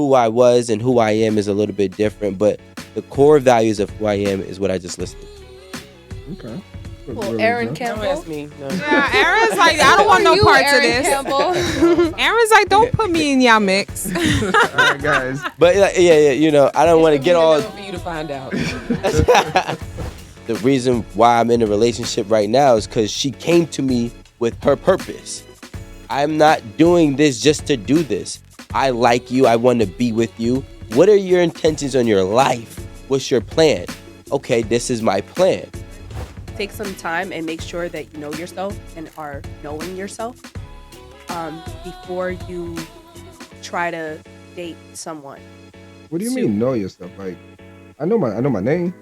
who I was and who I am is a little bit different, but the core values of who I am is what I just listed. Okay. Well, Aaron Don't Campbell. ask me. No. Yeah, Aaron's like, I don't want no You, parts of Aaron this. Campbell. Aaron's like, don't put me in y'all mix. All right, guys. But yeah, I don't want to get all. For you to find out. The reason why I'm in a relationship right now is because she came to me with her purpose. I'm not doing this just to do this. I like you. I want to be with you. What are your intentions on your life? What's your plan? Okay, this is my plan. Take some time and make sure that you know yourself and are knowing yourself before you try to date someone. What do you mean know yourself? Like, I know my name.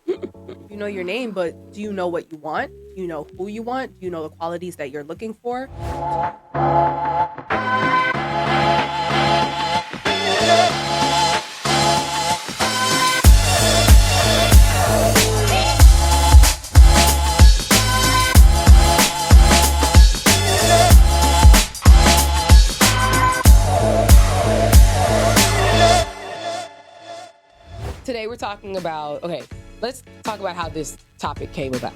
You know your name, but do you know what you want? Do you know who you want? Do you know the qualities that you're looking for? Today we're talking about, let's talk about how this topic came about.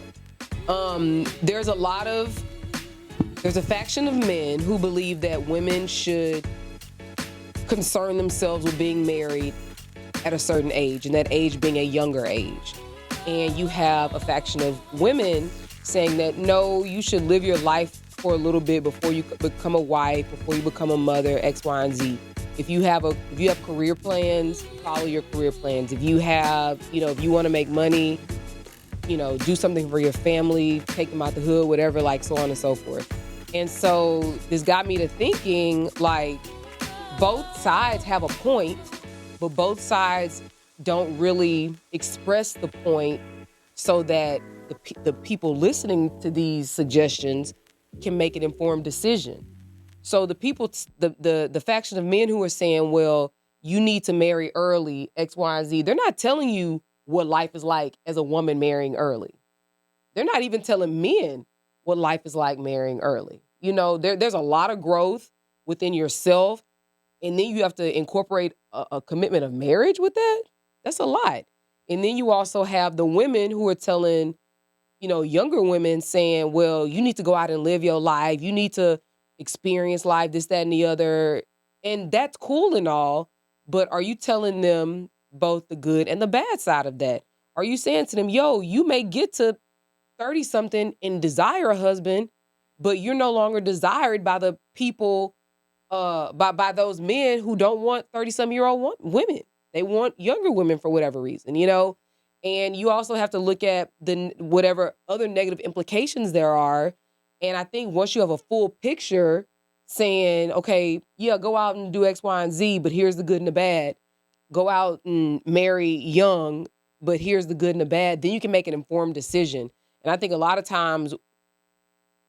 There's a faction of men who believe that women should concern themselves with being married at a certain age, and that age being a younger age. And you have a faction of women saying that, no, you should live your life for a little bit before you become a wife, before you become a mother, X, Y, and Z. If you have career plans, follow your career plans. If you have, if you want to make money, do something for your family, take them out the hood, whatever, like so on and so forth. And so this got me to thinking, like, both sides have a point, but both sides don't really express the point so that the people listening to these suggestions can make an informed decision. So the people, the faction of men who are saying, well, you need to marry early, X, Y, and Z, they're not telling you what life is like as a woman marrying early. They're not even telling men what life is like marrying early. There's a lot of growth within yourself, and then you have to incorporate a commitment of marriage with that. That's a lot. And then you also have the women who are telling, younger women saying, well, you need to go out and live your life. You need to experience life, this, that, and the other. And that's cool and all, but are you telling them both the good and the bad side of that? Are you saying to them, yo, you may get to 30-something and desire a husband, but you're no longer desired by the people, by those men who don't want 30-some-year-old women. They want younger women for whatever reason, And you also have to look at the whatever other negative implications there are. And I think once you have a full picture saying, okay, yeah, go out and do X, Y, and Z, but here's the good and the bad. Go out and marry young, but here's the good and the bad. Then you can make an informed decision. And I think a lot of times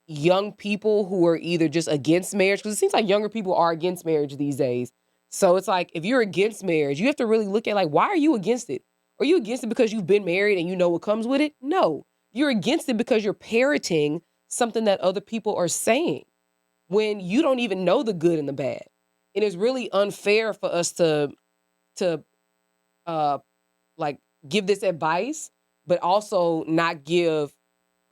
young people who are either just against marriage, because it seems like younger people are against marriage these days. So it's like, if you're against marriage, you have to really look at, like, why are you against it? Are you against it because you've been married and you know what comes with it? No. You're against it because you're parroting something that other people are saying when you don't even know the good and the bad. And it's really unfair for us to give this advice, but also not give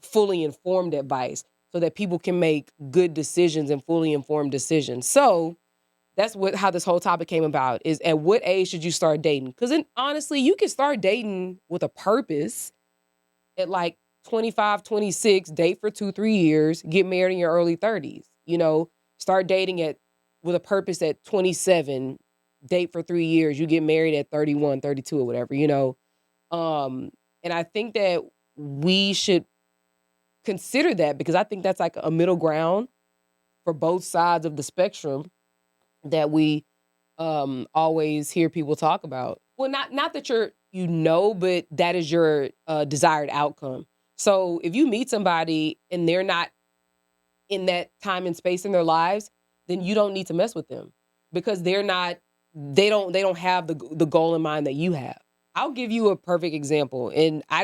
fully informed advice so that people can make good decisions and fully informed decisions. So that's how this whole topic came about, is at what age should you start dating? Because honestly, you can start dating with a purpose at like 25, 26, date for 2-3 years, get married in your early 30s. Start dating with a purpose at 27, date for 3 years, you get married at 31, 32 or whatever, And I think that we should consider that, because I think that's like a middle ground for both sides of the spectrum that we always hear people talk about. Well, not that but that is your desired outcome. So if you meet somebody and they're not in that time and space in their lives, then you don't need to mess with them, because they don't have the goal in mind that you have. I'll give you a perfect example. And I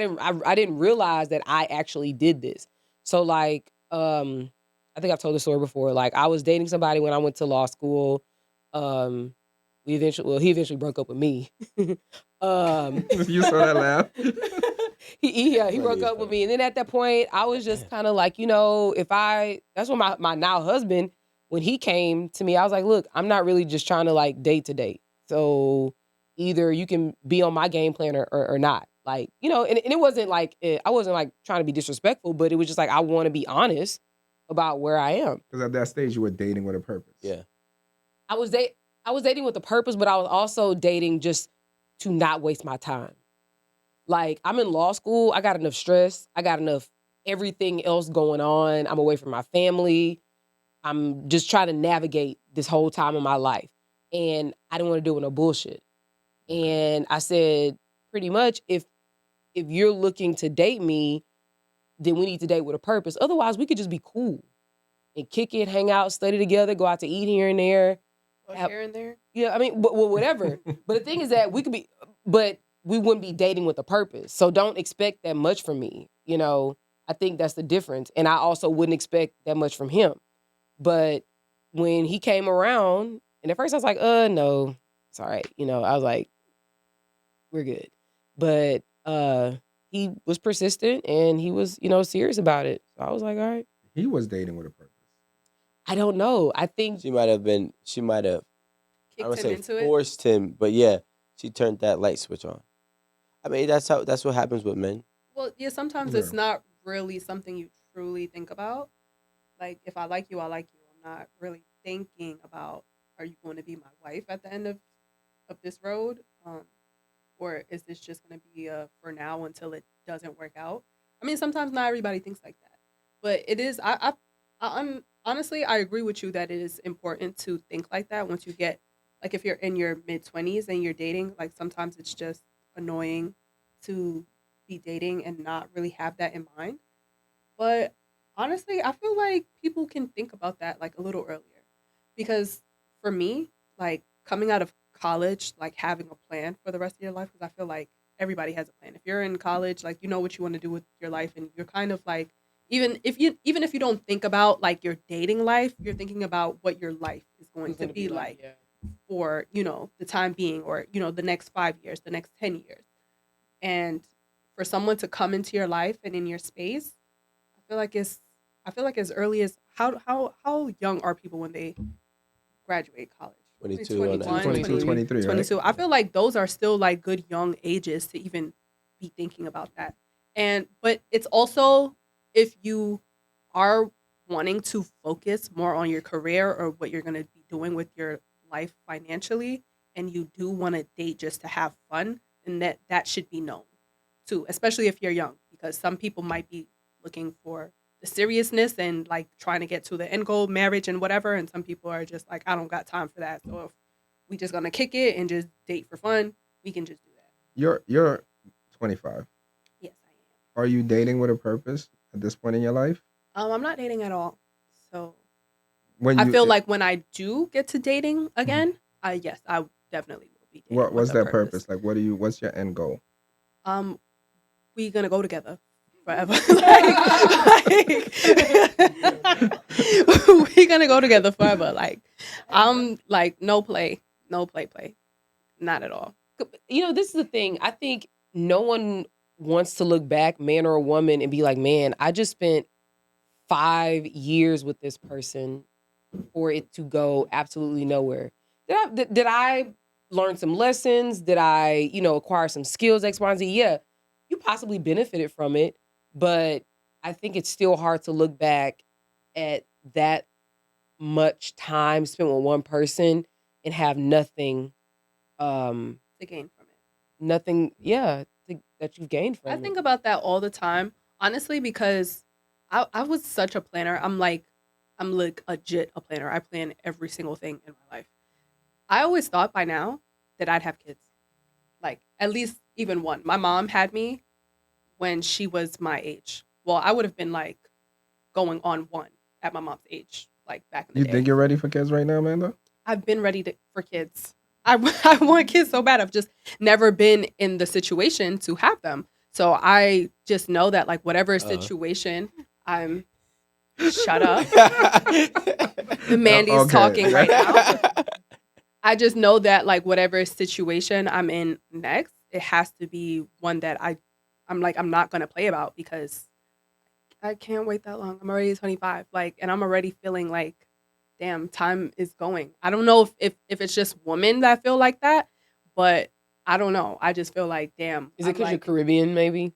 didn't realize that I actually did this. So like, I think I've told the story before. Like, I was dating somebody when I went to law school. he eventually broke up with me. You saw that laugh. He broke up with me. And then at that point, I was just kind of like, that's when my now husband, when he came to me, I was like, look, I'm not really just trying to like date to date. So either you can be on my game plan or not. Like, and it wasn't like, I wasn't like trying to be disrespectful, but it was just like, I want to be honest about where I am. Because at that stage, you were dating with a purpose. Yeah. I was dating with a purpose, but I was also dating just to not waste my time. Like, I'm in law school. I got enough stress. I got enough everything else going on. I'm away from my family. I'm just trying to navigate this whole time of my life. And I didn't want to do it with no bullshit. And I said, pretty much, if you're looking to date me, then we need to date with a purpose. Otherwise, we could just be cool and kick it, hang out, study together, go out to eat here and there. Here and there? Yeah, I mean, whatever. But the thing is that we wouldn't be dating with a purpose. So don't expect that much from me. I think that's the difference. And I also wouldn't expect that much from him. But when he came around, and at first I was like, no, it's all right. I was like, we're good. But he was persistent and he was, serious about it. So I was like, all right. He was dating with a purpose. I don't know. I think She might have, I don't say forced him, but yeah, she turned that light switch on. I mean, that's what happens with men. Well, yeah, sometimes it's not really something you truly think about. Like, if I like you, I like you. I'm not really thinking about, are you going to be my wife at the end of this road? Or is this just going to be for now until it doesn't work out? I mean, sometimes not everybody thinks like that. But it is, honestly, I agree with you that it is important to think like that once you get, like, if you're in your mid-20s and you're dating, like, sometimes it's just annoying to be dating and not really have that in mind. But honestly, I feel like people can think about that, like, a little earlier. Because for me, like, coming out of college, like, having a plan for the rest of your life, because I feel like everybody has a plan. If you're in college, like, you know what you want to do with your life, and you're kind of like, even if you don't think about like your dating life, you're thinking about what your life is going to be like for, the time being, or, the next 5 years, the next 10 years. And for someone to come into your life and in your space, I feel like as early as how young are people when they graduate college? 22, 21, 22, 23, 22. Right? I feel like those are still like good young ages to even be thinking about that. But it's also, if you are wanting to focus more on your career or what you're going to be doing with your life financially, and you do want to date just to have fun, then that should be known too, especially if you're young, because some people might be looking for the seriousness and like trying to get to the end goal, marriage and whatever, and some people are just like, I don't got time for that. So if we just gonna kick it and just date for fun, we can just do that. You're 25. Yes, I am. Are you dating with a purpose at this point in your life? I'm not dating at all. So I feel like when I do get to dating again, I definitely will be dating. What's that purpose? Like, what's your end goal? We gonna go together forever. We gonna go together forever. Like, I'm like, no play, not at all. This is the thing. I think no one wants to look back, man or a woman, and be like, man, I just spent 5 years with this person for it to go absolutely nowhere. Did I learn some lessons? Did I, acquire some skills, X, Y, and Z? Yeah, you possibly benefited from it, but I think it's still hard to look back at that much time spent with one person and have nothing to gain from it. Nothing, that you've gained from it. I think about that all the time, honestly, because I was such a planner. I'm like legit a planner. I plan every single thing in my life. I always thought by now that I'd have kids, like at least even one. My mom had me when she was my age. Well, I would have been like going on one at my mom's age, like back in the day. You think you're ready for kids right now, Amanda? I've been ready for kids. I want kids so bad. I've just never been in the situation to have them. So I just know that like whatever situation I'm... Shut up. Mandy's talking right now. I just know that like whatever situation I'm in next, it has to be one that I'm like I'm not gonna play about because I can't wait that long. I'm already 25, like, and I'm already feeling like, damn, time is going. I don't know if it's just women that feel like that, but I don't know. I just feel like, damn. Is it I'm because you're like, Caribbean, maybe?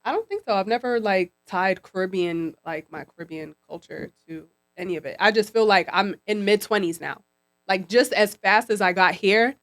I don't think so. I've never like tied Caribbean, like my Caribbean culture to any of it. I just feel like I'm in mid 20s now. Like just as fast as I got here,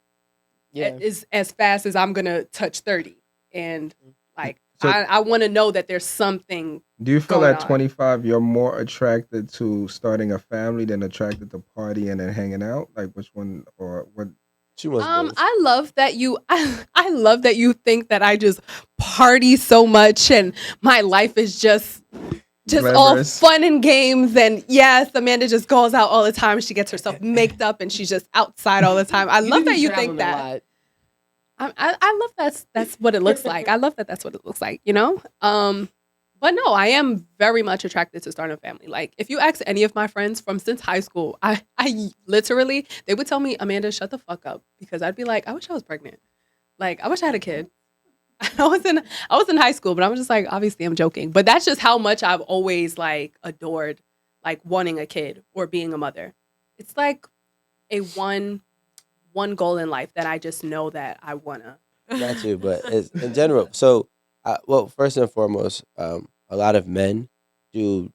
Yeah. is as fast as I'm gonna touch 30. And like So I want to know that there's something do you feel going at on. 25 you're more attracted to starting a family than attracted to partying and hanging out? Like which one or what? She wants both. I love that you I love that you think that I just party so much and my life is just all Glamorous. fun and games. And yes, Amanda just goes out all the time. She gets herself made up and she's just outside all the time. I love that you think that. I love that's what it looks like. I love that that's what it looks like, you know? But no, I am very much attracted to starting a family. Like if you ask any of my friends from since high school, I literally they would tell me, Amanda, shut the fuck up. Because I'd be like, I wish I was pregnant. Like I wish I had a kid. I was in high school, but I was just like, obviously I'm joking. But that's just how much I've always like adored like wanting a kid or being a mother. It's like a one goal in life that I just know that I wanna. Not too, but it's, in general. So, well, first and foremost, a lot of men do.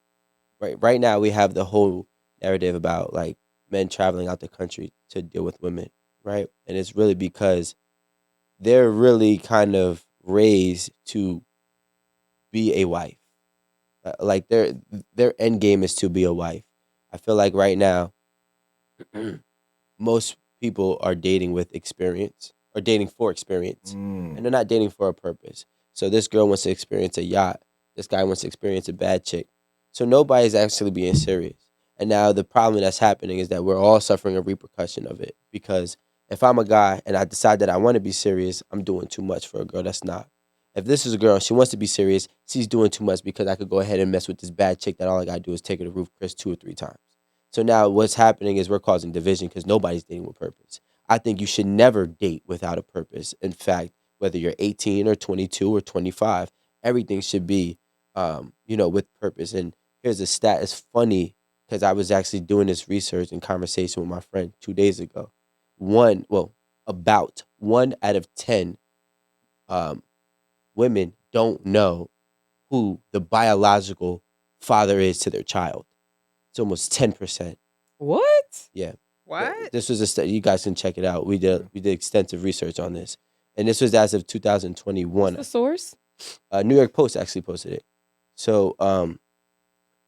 Right now, we have the whole narrative about like men traveling out the country to deal with women, right? And it's really because they're really kind of raised to be a wife. Like their end game is to be a wife. I feel like right now, most people are dating with experience or dating for experience, and they're not dating for a purpose. So this girl wants to experience a yacht. This guy wants to experience a bad chick. So nobody's actually being serious. And now the problem that's happening is that we're all suffering a repercussion of it. Because if I'm a guy and I decide that I want to be serious, I'm doing too much for a girl that's not. If this is a girl and she wants to be serious, she's doing too much because I could go ahead and mess with this bad chick that all I gotta do is take her to Roof Chris 2 or 3 times. So now what's happening is we're causing division because nobody's dating with purpose. I think you should never date without a purpose. In fact, whether you're 18 or 22 or 25, everything should be, with purpose. And here's a stat. It's funny because I was actually doing this research and conversation with my friend 2 days ago. About 1 out of 10 women don't know who the biological father is to their child. It's almost 10%. What? Yeah. What? This was a study. You guys can check it out. We did extensive research on this, and this was as of 2021. What's the source? New York Post actually posted it. So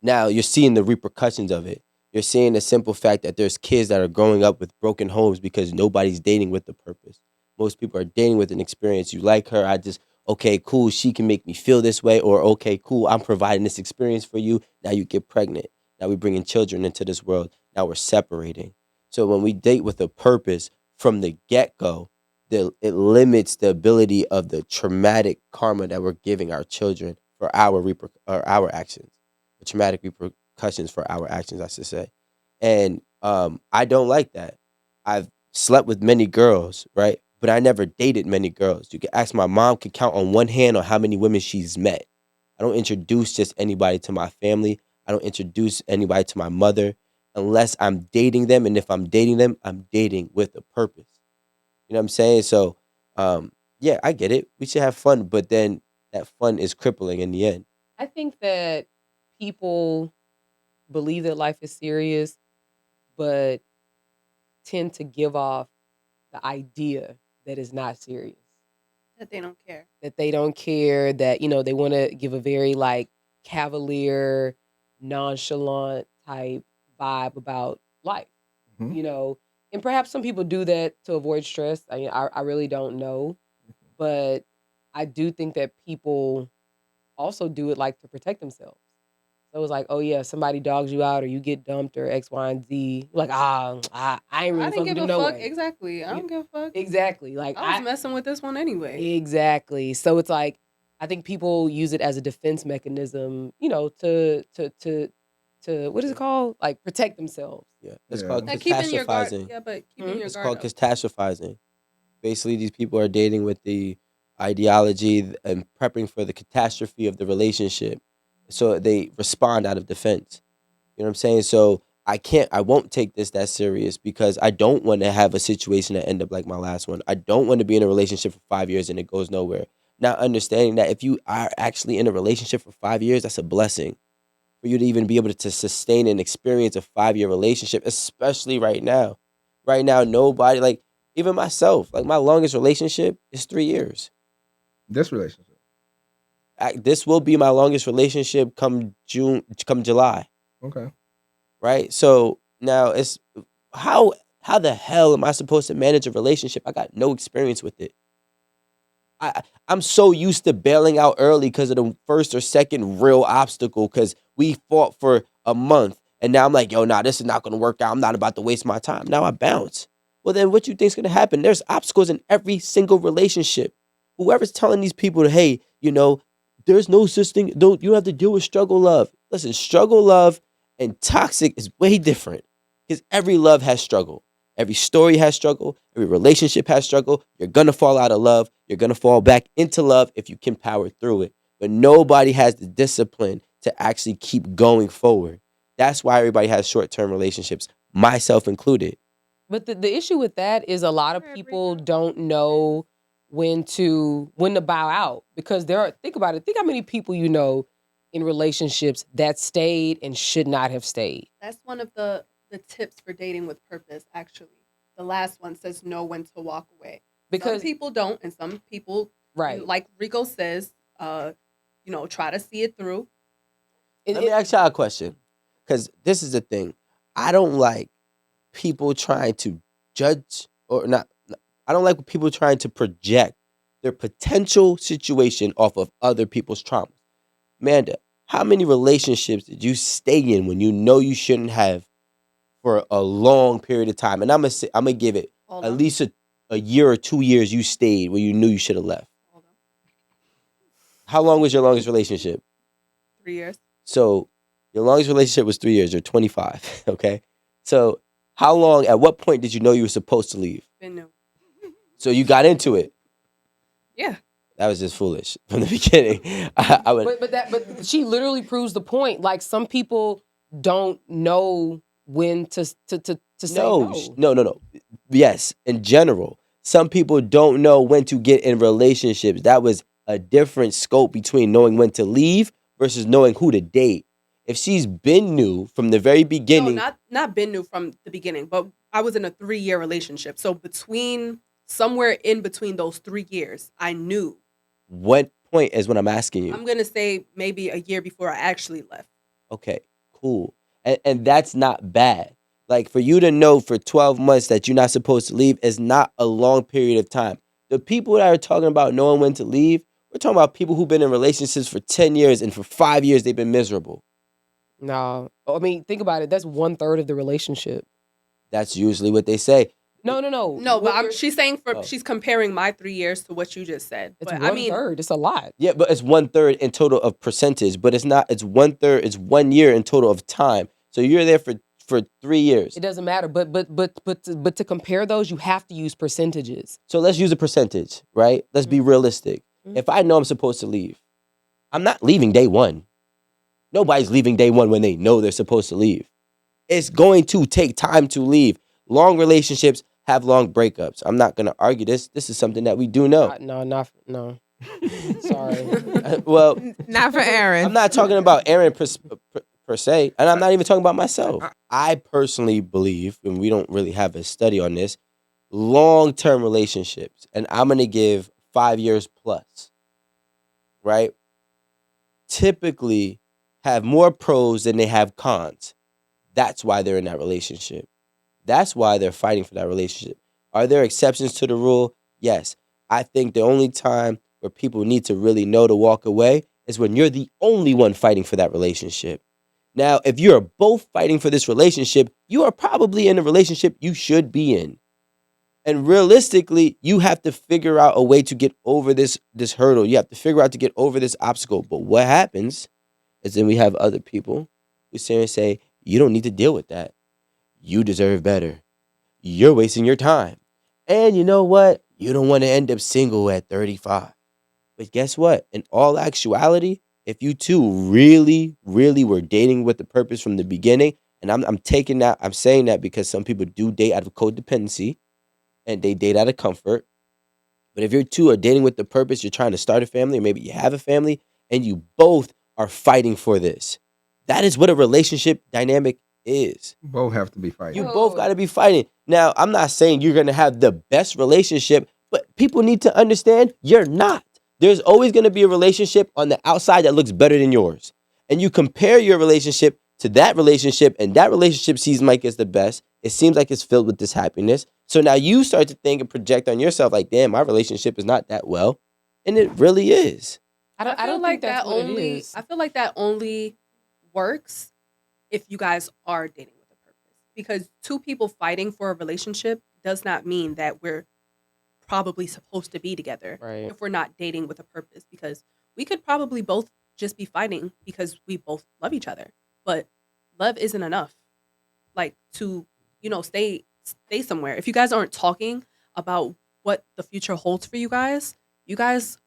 now you're seeing the repercussions of it. You're seeing the simple fact that there's kids that are growing up with broken homes because nobody's dating with the purpose. Most people are dating with an experience. You like her, okay, cool, she can make me feel this way, or okay, cool, I'm providing this experience for you. Now you get pregnant. Now we're bringing children into this world. Now we're separating. So when we date with a purpose from the get-go, it limits the ability of the traumatic karma that we're giving our children for our actions, the traumatic repercussions for our actions, I should say. And I don't like that. I've slept with many girls, right? But I never dated many girls. You can ask my mom can count on one hand on how many women she's met. I don't introduce just anybody to my family. I don't introduce anybody to my mother unless I'm dating them. And if I'm dating them, I'm dating with a purpose. You know what I'm saying? So, yeah, I get it. We should have fun, but then that fun is crippling in the end. I think that people believe that life is serious, but tend to give off the idea that it's not serious. That they don't care. That they don't care, that, they want to give a very like cavalier, nonchalant type vibe about life, Mhm. And perhaps some people do that to avoid stress. I really don't know, but I do think that people also do it like to protect themselves. So it's like, oh yeah, somebody dogs you out or you get dumped or X, Y, and Z. Like, I ain't really I didn't fucking give do a no fuck. way. Exactly. I don't give a fuck. Exactly. Like I was messing with this one anyway. Exactly. So it's like I think people use it as a defense mechanism, to what is it called? Like protect themselves. Yeah, it's Yeah. called Like keeping your guard. catastrophizing. Yeah, but keeping your It's guard called up. catastrophizing. Basically, these people are dating with the ideology and prepping for the catastrophe of the relationship, so they respond out of defense. You know what I'm saying? So I won't take this that serious because I don't want to have a situation that end up like my last one. I don't want to be in a relationship for 5 years and it goes nowhere. Now understanding that if you are actually in a relationship for 5 years, that's a blessing for you to even be able to sustain and experience a 5 year relationship, especially right now. Right now, nobody like even myself, like my longest relationship is 3 years. This relationship. This will be my longest relationship come July. Okay. Right? So now it's how how the hell am I supposed to manage a relationship? I got no experience with it. I'm so used to bailing out early because of the first or second real obstacle because we fought for a month and now I'm like, yo, nah, this is not gonna work out. I'm not about to waste my time. Now I bounce. Well, then what you think's gonna happen? There's obstacles in every single relationship. Whoever's telling these people, hey, there's no such thing. Don't you don't have to deal with struggle love? Listen, struggle love and toxic is way different because every love has struggle. Every story has struggle. Every relationship has struggle. You're going to fall out of love. You're going to fall back into love if you can power through it. But nobody has the discipline to actually keep going forward. That's why everybody has short-term relationships, myself included. But the issue with that is a lot of people don't know when to bow out because think about it. Think how many people you know in relationships that stayed and should not have stayed. That's one of the tips for dating with purpose, actually. The last one says know when to walk away. Because some people don't, and some people, right, like Rico says, try to see it through. Let me ask y'all a question, because this is the thing. I don't like people trying to judge or not. I don't like people trying to project their potential situation off of other people's trauma. Amanda, how many relationships did you stay in when you know you shouldn't have for a long period of time? And I'm gonna give it at least a year or 2 years you stayed where you knew you should have left. How long was your longest relationship? 3 years. So your longest relationship was 3 years. You're 25. Okay. So how long? At what point did you know you were supposed to leave? Been new. So you got into it. Yeah. That was just foolish from the beginning. I would. But she literally proves the point. Like some people don't know when to say no. No. Yes, in general, some people don't know when to get in relationships. That was a different scope between knowing when to leave versus knowing who to date. If she's been new from the very beginning, No, not been new from the beginning, but I was in a 3-year relationship. So somewhere in between those 3 years, I knew. What point is what I'm asking you? I'm gonna say maybe a year before I actually left. Okay, cool. And that's not bad. Like for you to know for 12 months that you're not supposed to leave is not a long period of time. The people that are talking about knowing when to leave, we're talking about people who've been in relationships for 10 years and for 5 years they've been miserable. No. I mean, think about it. That's 1/3 of the relationship. That's usually what they say. No. No, but she's saying she's comparing my 3 years to what you just said. It's But 1/3. It's a lot. Yeah, but it's 1/3 in total of percentage, but it's not. It's 1/3. It's 1 year in total of time. So you're there for 3 years. It doesn't matter. But to compare those, you have to use percentages. So let's use a percentage, right? Let's be realistic. If I know I'm supposed to leave, I'm not leaving day one. Nobody's leaving day one when they know they're supposed to leave. It's going to take time to leave. Long relationships have long breakups. I'm not going to argue this. This is something that we do know. No. Sorry. Well, Not for Aaron. I'm not talking about Aaron per se, and I'm not even talking about myself. I personally believe, and we don't really have a study on this, long-term relationships, and I'm going to give 5 years plus, right? Typically have more pros than they have cons. That's why they're in that relationship. That's why they're fighting for that relationship. Are there exceptions to the rule? Yes. I think the only time where people need to really know to walk away is when you're the only one fighting for that relationship. Now, if you're both fighting for this relationship, you are probably in a relationship you should be in. And realistically, you have to figure out a way to get over this hurdle. You have to figure out to get over this obstacle. But what happens is then we have other people who sit here and say, you don't need to deal with that. You deserve better. You're wasting your time. And you know what? You don't want to end up single at 35. But guess what? In all actuality, if you two really, really were dating with the purpose from the beginning, and I'm taking that, I'm saying that because some people do date out of codependency and they date out of comfort. But if you two are dating with the purpose, you're trying to start a family, or maybe you have a family, and you both are fighting for this. That is what a relationship dynamic is. Both have to be You fighting. both got to be fighting. Now, I'm not saying you're going to have the best relationship, but people need to understand you're not. There's always going to be a relationship on the outside that looks better than yours. And you compare your relationship to that relationship, and that relationship seems like it's the best. It seems like it's filled with this happiness. So now you start to think and project on yourself like, damn, my relationship is not that well. And it really is. I don't think that's what it is. I feel like that only works if you guys are dating with a purpose. Because two people fighting for a relationship does not mean that we're probably supposed to be together Right. if we're not dating with a purpose. Because we could probably both just be fighting because we both love each other. But love isn't enough. Like to, stay somewhere. If you guys aren't talking about what the future holds for you guys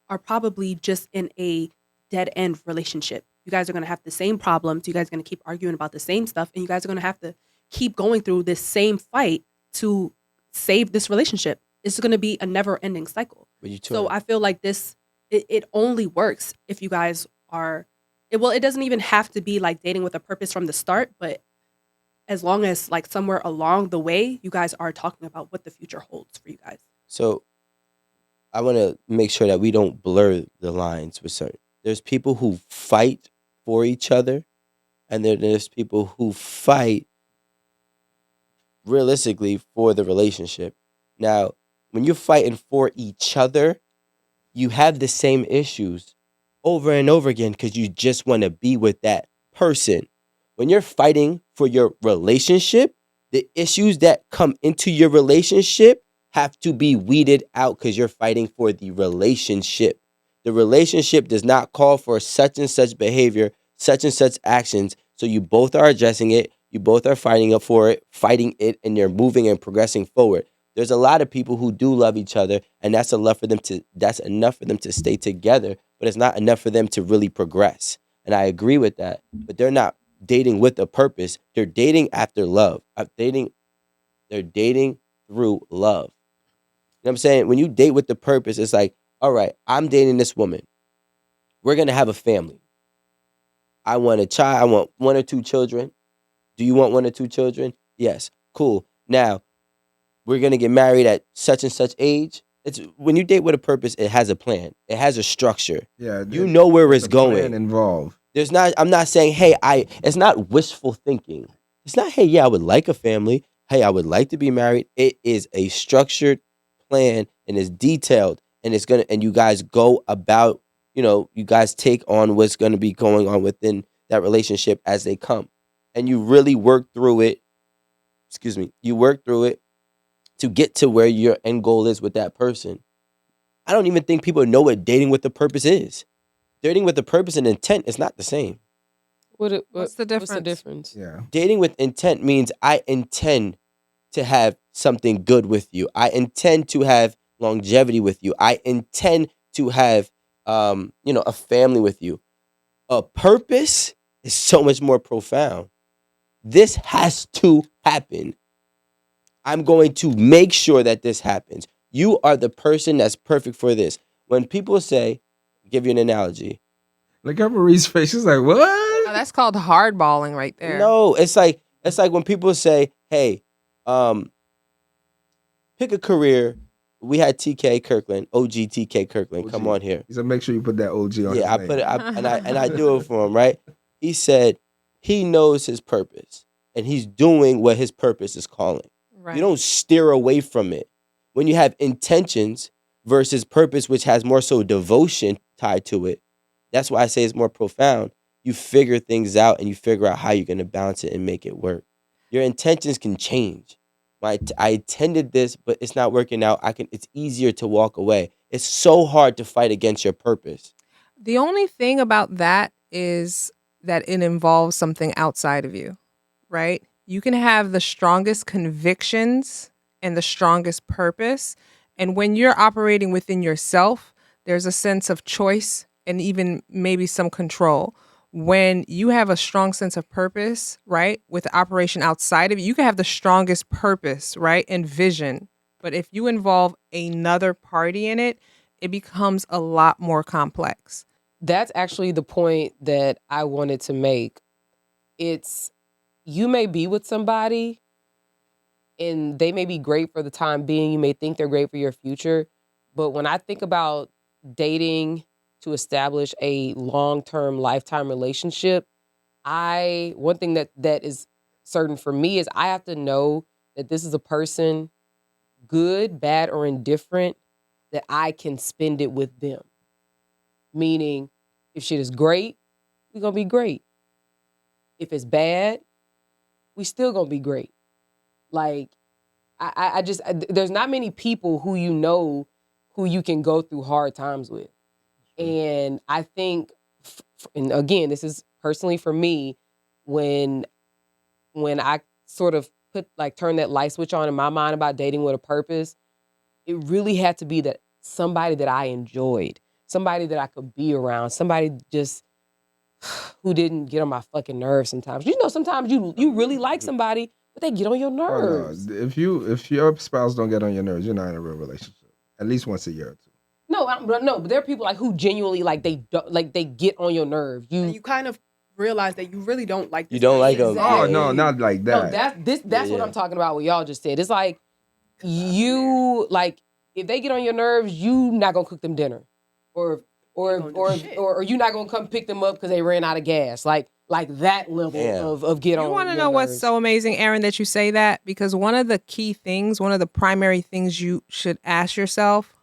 are probably just in a dead end relationship. You guys are going to have the same problems. You guys are going to keep arguing about the same stuff. And you guys are going to have to keep going through this same fight to save this relationship. It's going to be a never ending cycle. So I feel like it only works if you guys are, it doesn't even have to be like dating with a purpose from the start, but as long as like somewhere along the way, you guys are talking about what the future holds for you guys. So I want to make sure that we don't blur the lines with certain. There's people who fight for each other, and there's people who fight realistically for the relationship. Now, when you're fighting for each other, you have the same issues over and over again because you just want to be with that person. When you're fighting for your relationship, the issues that come into your relationship have to be weeded out because you're fighting for the relationship. The relationship does not call for such and such behavior, such and such actions. So you both are addressing it. You both are fighting fighting it, and you're moving and progressing forward. There's a lot of people who do love each other, and that's enough for them to stay together, but it's not enough for them to really progress. And I agree with that. But they're not dating with a purpose. They're dating after love. They're dating through love. You know what I'm saying? When you date with the purpose, it's like, all right, I'm dating this woman. We're going to have a family. I want a child. I want 1 or 2 children. Do you want 1 or 2 children? Yes. Cool. Now, we're going to get married at such and such age. It's when you date with a purpose, it has a plan. It has a structure. Yeah, You know where it's the going. plan involved. I'm not saying, hey, it's not wishful thinking. It's not, hey, yeah, I would like a family. Hey, I would like to be married. It is a structured plan and it's detailed, and and you guys go about, you guys take on what's going to be going on within that relationship as they come. And you really work through it. You work through it to get to where your end goal is with that person. I don't even think people know what dating with a purpose is. Dating with a purpose and intent is not the same. What's the difference? Yeah. Dating with intent means I intend to have something good with you. I intend to have longevity with you. I intend to have, a family with you. A purpose is so much more profound. This has to happen. I'm going to make sure that this happens. You are the person that's perfect for this. When people say, give you an analogy. Look at Marie's face. She's like, what? Oh, that's called hardballing right there. No, it's like when people say, hey, pick a career. We had TK Kirkland, OG TK Kirkland. OG. Come on here. He said, make sure you put that OG on. Yeah, I his put name. it, and I do it for him, right? He said he knows his purpose, and he's doing what his purpose is calling. Right. You don't steer away from it. When you have intentions versus purpose, which has more so devotion tied to it, that's why I say it's more profound. You figure things out, and you figure out how you're going to balance it and make it work. Your intentions can change. I intended this, but it's not working out. It's easier to walk away. It's so hard to fight against your purpose. The only thing about that is that it involves something outside of you, right? You can have the strongest convictions and the strongest purpose. And when you're operating within yourself, there's a sense of choice and even maybe some control. When you have a strong sense of purpose, right, with the operation outside of you, you can have the strongest purpose, right, and vision. But if you involve another party in it, it becomes a lot more complex. That's actually the point that I wanted to make. It's, you may be with somebody and they may be great for the time being. You may think they're great for your future. But when I think about dating to establish a long-term lifetime relationship, one thing that is certain for me is I have to know that this is a person, good, bad, or indifferent, that I can spend it with them. Meaning, if shit is great, we're gonna be great. If it's bad, we still gonna be great. Like, there's not many people who who you can go through hard times with. And I think, and again, this is personally for me, when I sort of turn that light switch on in my mind about dating with a purpose, it really had to be that somebody that I enjoyed, somebody that I could be around, somebody just who didn't get on my fucking nerves sometimes. You know, sometimes you really like somebody, but they get on your nerves. Oh, no. If your spouse don't get on your nerves, you're not in a real relationship. At least once a year or two. But there are people who genuinely they get on your nerves. You kind of realize that you really don't like this You don't like them. Exactly. Oh no, not like that. No, that's what I'm talking about. What y'all just said. It's like you if they get on your nerves, you not gonna cook them dinner, or you're not gonna come pick them up because they ran out of gas. Like that level of get on. You want to know what's so amazing, Aaron, that you say that? Because one of the key things, one of the primary things you should ask yourself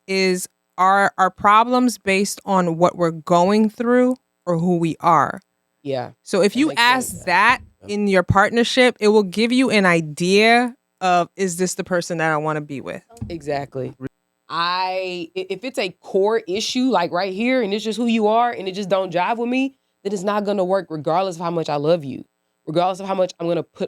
is, are our problems based on what we're going through or who we are? Yeah. So if you ask that in your partnership, it will give you an idea of, is this the person that I want to be with? Exactly. If it's a core issue, like right here, and it's just who you are, and it just don't jive with me, then it's not gonna work, regardless of how much I love you, regardless of how much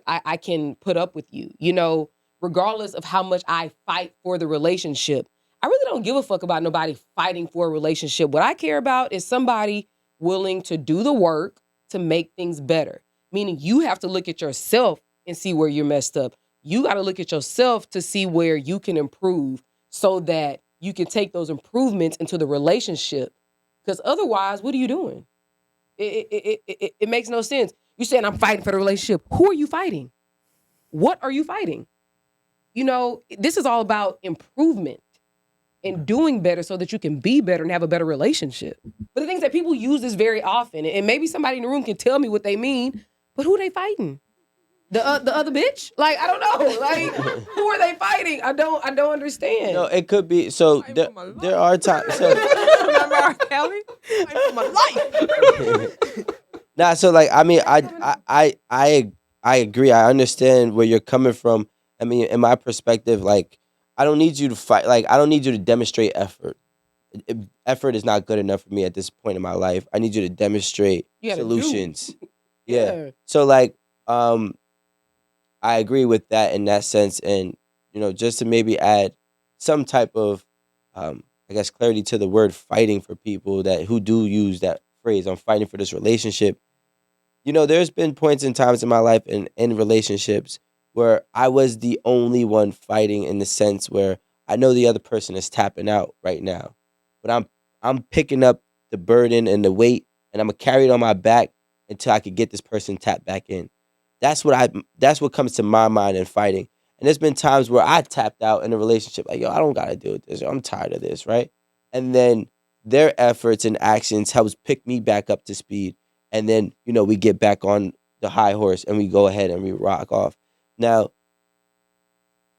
I can put up with you. You know, regardless of how much I fight for the relationship. I really don't give a fuck about nobody fighting for a relationship. What I care about is somebody willing to do the work to make things better. Meaning you have to look at yourself and see where you're messed up. You got to look at yourself to see where you can improve so that you can take those improvements into the relationship. Because otherwise, what are you doing? It makes no sense. You're saying I'm fighting for the relationship. Who are you fighting? What are you fighting? You know, this is all about improvement and doing better so that you can be better and have a better relationship. But the things that people use this very often, and maybe somebody in the room can tell me what they mean, but who are they fighting? The other bitch? Like, I don't know. Like, who are they fighting? I don't understand. No, it could be. So there are times. So, Remember R. Kelly? For my life. nah, so I mean, I agree. I understand where you're coming from. I mean, in my perspective, I don't need you to fight. I don't need you to demonstrate effort. Effort is not good enough for me at this point in my life. I need you to demonstrate solutions. Yeah. So I agree with that in that sense, and just to maybe add some type of, I guess, clarity to the word fighting for people who do use that phrase. I'm fighting for this relationship. There's been points and times in my life and in relationships where I was the only one fighting, in the sense where I know the other person is tapping out right now, but I'm picking up the burden and the weight, and I'm gonna carry it on my back until I could get this person tapped back in. That's what comes to my mind in fighting. And there's been times where I tapped out in a relationship, like, yo, I don't gotta deal with this. Yo, I'm tired of this, right? And then their efforts and actions helps pick me back up to speed. And then, we get back on the high horse and we go ahead and we rock off. Now,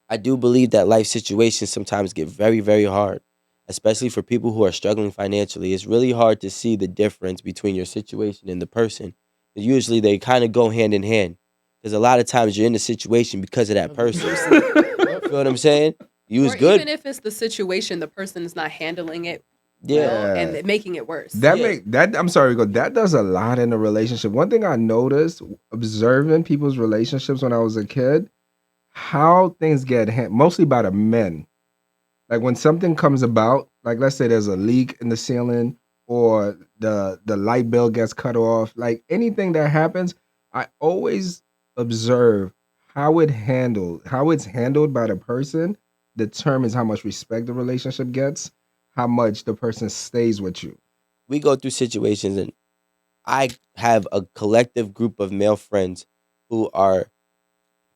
I do believe that life situations sometimes get very, very hard, especially for people who are struggling financially. It's really hard to see the difference between your situation and the person. Usually they kind of go hand in hand, because a lot of times you're in the situation because of that person. You know what I'm saying? You was good. Even if it's the situation, the person is not handling it Yeah. and making it worse. I'm sorry, Rico, that does a lot in a relationship. One thing I noticed observing people's relationships when I was a kid, how things get mostly by the men. Like when something comes about, like let's say there's a leak in the ceiling or the light bill gets cut off, like anything that happens, I always observe how it's handled by the person determines how much respect the relationship gets, how much the person stays with you. We go through situations, and I have a collective group of male friends who are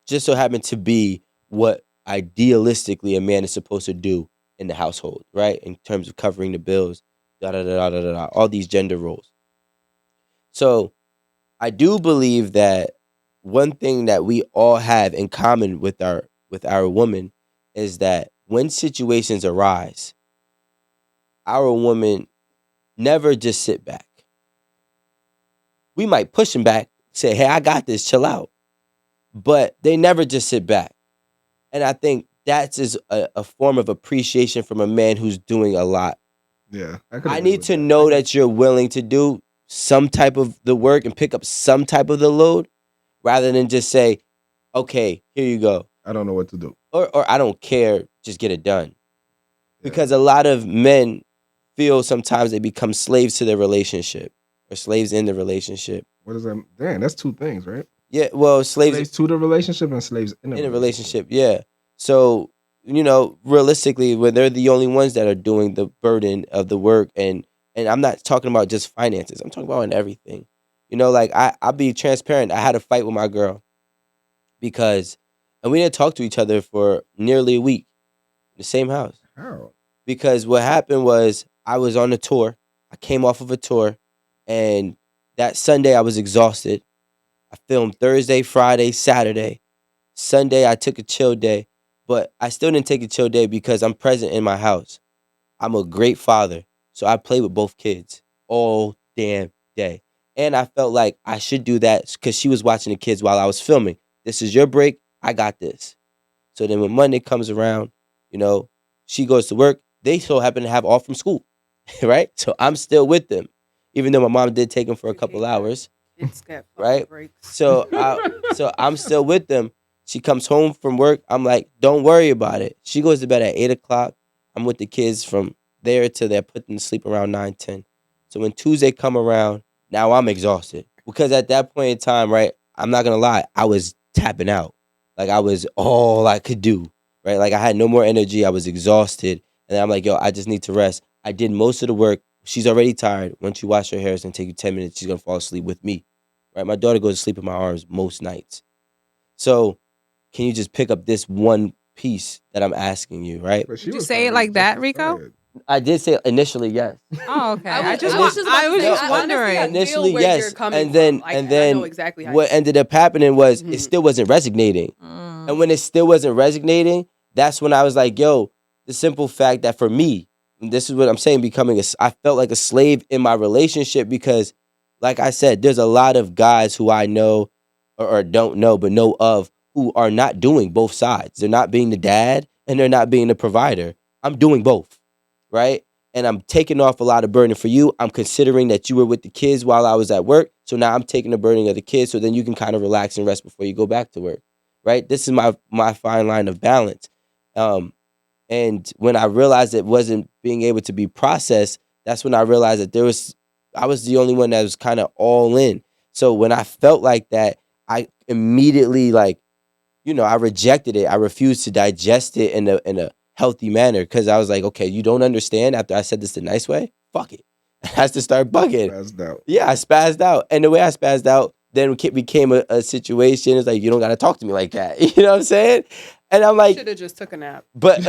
just so happen to be what idealistically a man is supposed to do in the household, right? In terms of covering the bills, da da da da da da, all these gender roles. So I do believe that one thing that we all have in common with our woman is that when situations arise, our woman never just sit back. We might push them back, say, "Hey, I got this, chill out," but they never just sit back. And I think that's is a form of appreciation from a man who's doing a lot. Yeah, I need to know that you're willing to do some type of the work and pick up some type of the load rather than just say, "Okay, here you go." I don't know what to do. Or I don't care, just get it done. Yeah. Because a lot of men feel sometimes they become slaves to their relationship or slaves in the relationship. What does that? Damn, that's two things, right? Yeah, well, Slaves to the relationship and slaves in a relationship, yeah. So, realistically, when they're the only ones that are doing the burden of the work, and I'm not talking about just finances, I'm talking about in everything. Like I'll be transparent. I had a fight with my girl and we didn't talk to each other for nearly a week in the same house. How? Because what happened was I was on a tour. I came off of a tour, and that Sunday I was exhausted. I filmed Thursday, Friday, Saturday. Sunday, I took a chill day, but I still didn't take a chill day because I'm present in my house. I'm a great father, so I play with both kids all damn day. And I felt like I should do that because she was watching the kids while I was filming. This is your break. I got this. So then when Monday comes around, she goes to work. They so happen to have off from school, right? So I'm still with them, even though my mom did take them for a couple hours. It's got right? breaks. So I'm still with them. She comes home from work. I'm like, don't worry about it. She goes to bed at 8:00. I'm with the kids from there till they're put them to sleep around 9:10. So when Tuesday come around, now I'm exhausted because at that point in time, right? I'm not gonna lie, I was tapping out. Like I was all I could do, right? Like I had no more energy. I was exhausted, and I'm like, yo, I just need to rest. I did most of the work. She's already tired. Once you wash her hair, it's gonna take you 10 minutes. She's gonna fall asleep with me. Right? My daughter goes to sleep in my arms most nights. So can you just pick up this one piece that I'm asking you, right? Did you say it like that, Rico? I did say initially yes. Oh, okay. I was just wondering. Initially where yes, you're coming and then from. I know exactly how what ended up happening was it still wasn't resonating. And when it still wasn't resonating, that's when I was like, yo, the simple fact that for me, this is what I'm saying, I felt like a slave in my relationship because, like I said, there's a lot of guys who I know or don't know, but know of who are not doing both sides. They're not being the dad and they're not being the provider. I'm doing both, right? And I'm taking off a lot of burden for you. I'm considering that you were with the kids while I was at work. So now I'm taking the burden of the kids so then you can kind of relax and rest before you go back to work, right? This is my fine line of balance. And when I realized it wasn't being able to be processed, that's when I realized that I was the only one that was kind of all in. So when I felt like that, I immediately I rejected it. I refused to digest it in a healthy manner because I was like, okay, you don't understand after I said this the nice way? Fuck it. I has to start bugging. Spazzed out. Yeah, I spazzed out. And the way I spazzed out then became a situation. It's like, you don't got to talk to me like that. You know what I'm saying? And I'm like, should have just took a nap. But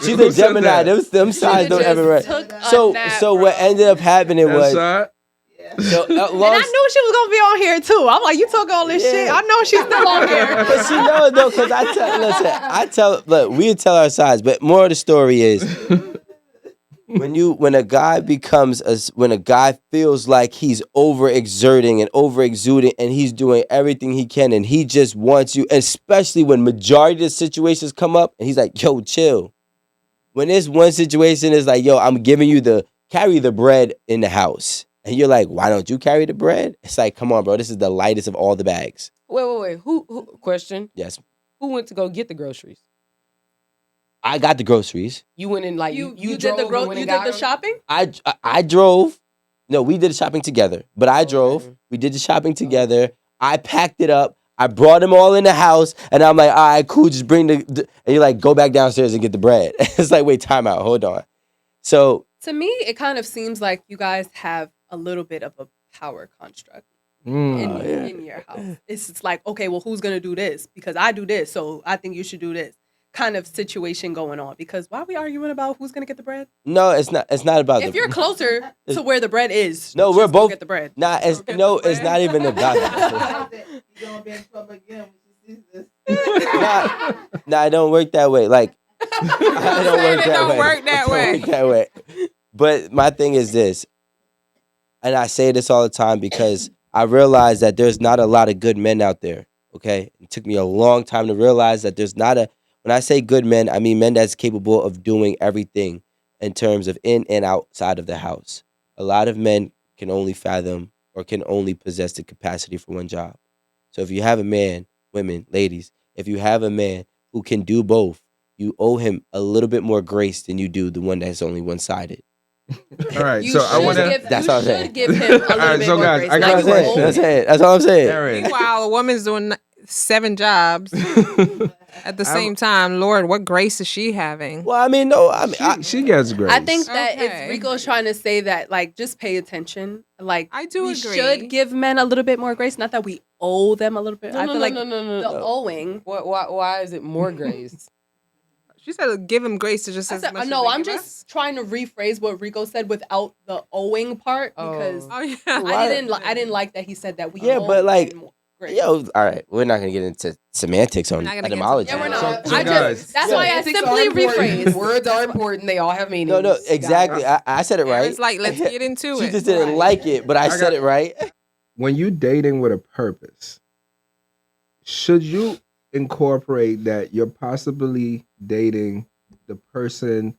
she's a Gemini. Them signs don't ever rest. So what ended up happening was. So, and I knew she was gonna be on here too. I'm like, you talk all this shit. I know she's still on here. But she knows though, because we tell our sides. But more of the story is, when a guy when a guy feels like he's overexerting and overexuding and he's doing everything he can and he just wants you, especially when majority of the situations come up and he's like, yo, chill. When this one situation is like, yo, I'm giving you carry the bread in the house. And you're like, why don't you carry the bread? It's like, come on, bro. This is the lightest of all the bags. Wait. Who question? Yes. Who went to go get the groceries? I got the groceries. You went in like You you did drove and went you and did got the them? shopping? I drove. No, we did the shopping together. But I drove. Okay. We did the shopping together. I packed it up. I brought them all in the house. And I'm like, all right, cool. Just bring and you're like, go back downstairs and get the bread. It's like, wait, time out. Hold on. So To me, it kind of seems like you guys have a little bit of a power construct Mm. in your house. It's just like, okay, well, who's gonna do this? Because I do this, so I think you should do this. Kind of situation going on. Because why are we arguing about who's gonna get the bread? no, it's not about If you're closer to where the bread is, No, we're just go both get the bread. Nah, it's not even about that. Nah, it don't work that way. Like I don't work It that don't way. work that It don't way. work that way. But my thing is this, and I say this all the time because I realize that there's not a lot of good men out there. Okay, it took me a long time to realize that there's not a. When I say good men, I mean men that's capable of doing everything in terms of in and outside of the house. A lot of men can only fathom or can only possess the capacity for one job. So if you have a man, women, ladies, if you have a man who can do both, you owe him a little bit more grace than you do the one that's only one-sided. All right, You so I should want to. give, That's you all I'm should saying. give him a little Alright, bit so more guys, grace. I Like gotta you say- owe That's him. it. That's all I'm saying. Aaron, Meanwhile, a woman's doing 7 jobs at the same time. Lord, what grace is she having? Well, I mean, no, I mean, she gets grace. I think that Okay. if Rico's trying to say that, like, just pay attention. Like, I do we agree. should give men a little bit more grace. Not that we owe them a little bit. I feel like no. the owing. Why is it more grace? She said, "Give him grace to just I as said, much." no, as I'm they give just trying to rephrase what Rico said without the owing part because us. Oh yeah. I didn't like that he said that we Yeah, owe but, like, men more grace. yo, all right, we're not gonna get into semantics on not gonna get into etymology. Yeah, we're that. not. So I guys- just that's why I Semantics simply are important. rephrased. Words are important. They all have meanings. No, exactly. I said it right. It's like, let's get into She it. just didn't Right. like it, but I said it right. when you dating with a purpose, should you incorporate that you're possibly dating the person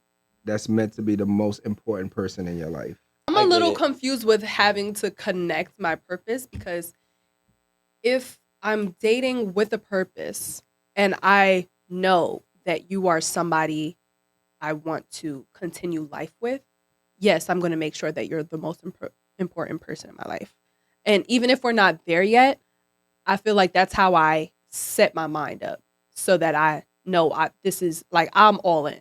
that's meant to be the most important person in your life? I'm I a get little it. confused with having to connect my purpose because if I'm dating with a purpose and I know that you are somebody I want to continue life with, yes, I'm going to make sure that you're the most important person in my life. And even if we're not there yet, I feel like that's how I set my mind up so that I know this is like I'm all in.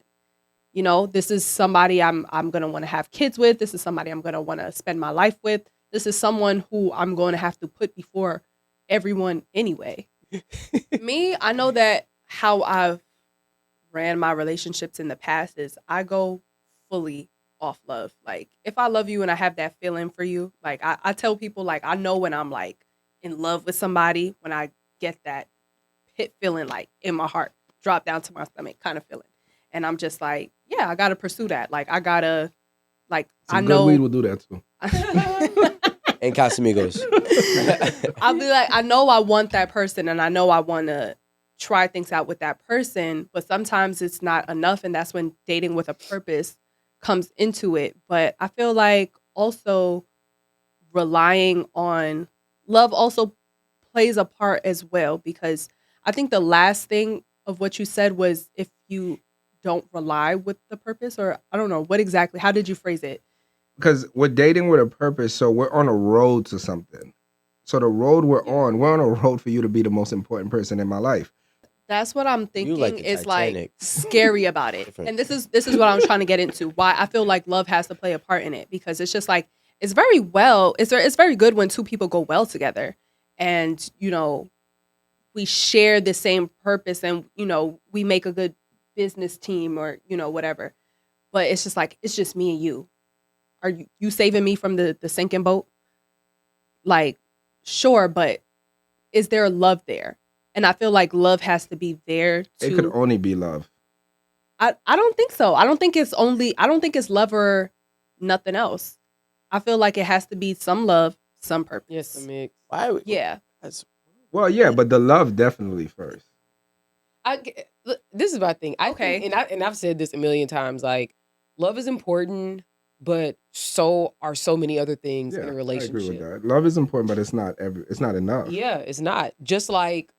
You know, this is somebody I'm going to want to have kids with. This is somebody I'm going to want to spend my life with. This is someone who I'm going to have to put before everyone anyway. Me, I know that how I've ran my relationships in the past is I go fully off love. Like if I love you and I have that feeling for you, like I tell people like I know when I'm like in love with somebody, when I get that pit feeling like in my heart, drop down to my stomach kind of feeling. And I'm just like, yeah, I gotta pursue that. Like I gotta like Some I good know weed will do that too. And Casamigos. I'll be like, I know I want that person and I know I want to try things out with that person, but sometimes it's not enough. And that's when dating with a purpose comes into it. But I feel like also relying on love also plays a part as well, because I think the last thing of what you said was if you don't rely with the purpose, or I don't know what exactly, how did you phrase it? Because we're dating with a purpose, so we're on a road to something. So the road we're on a road for you to be the most important person in my life. That's what I'm thinking like the is like Titanic. scary about it. Different. And this is what I'm trying to get into. Why I feel like love has to play a part in it, because it's just like it's very good when two people go well together and we share the same purpose and we make a good business team or whatever. But it's just like it's just me and you. Are you saving me from the sinking boat? Like, sure, but is there love there? And I feel like love has to be there It could to. only be love. I don't think so. I don't think it's love or nothing else. I feel like it has to be some love, some purpose. Yes, a mix. Why? Yeah. That's, Well, yeah, but the love definitely first. Look, this is my thing. I Okay. think, and I've said this a million times. Like, love is important, but so are so many other things Yeah, in a I relationship. agree with that. Love is important, but it's not enough. Yeah, it's not. Just like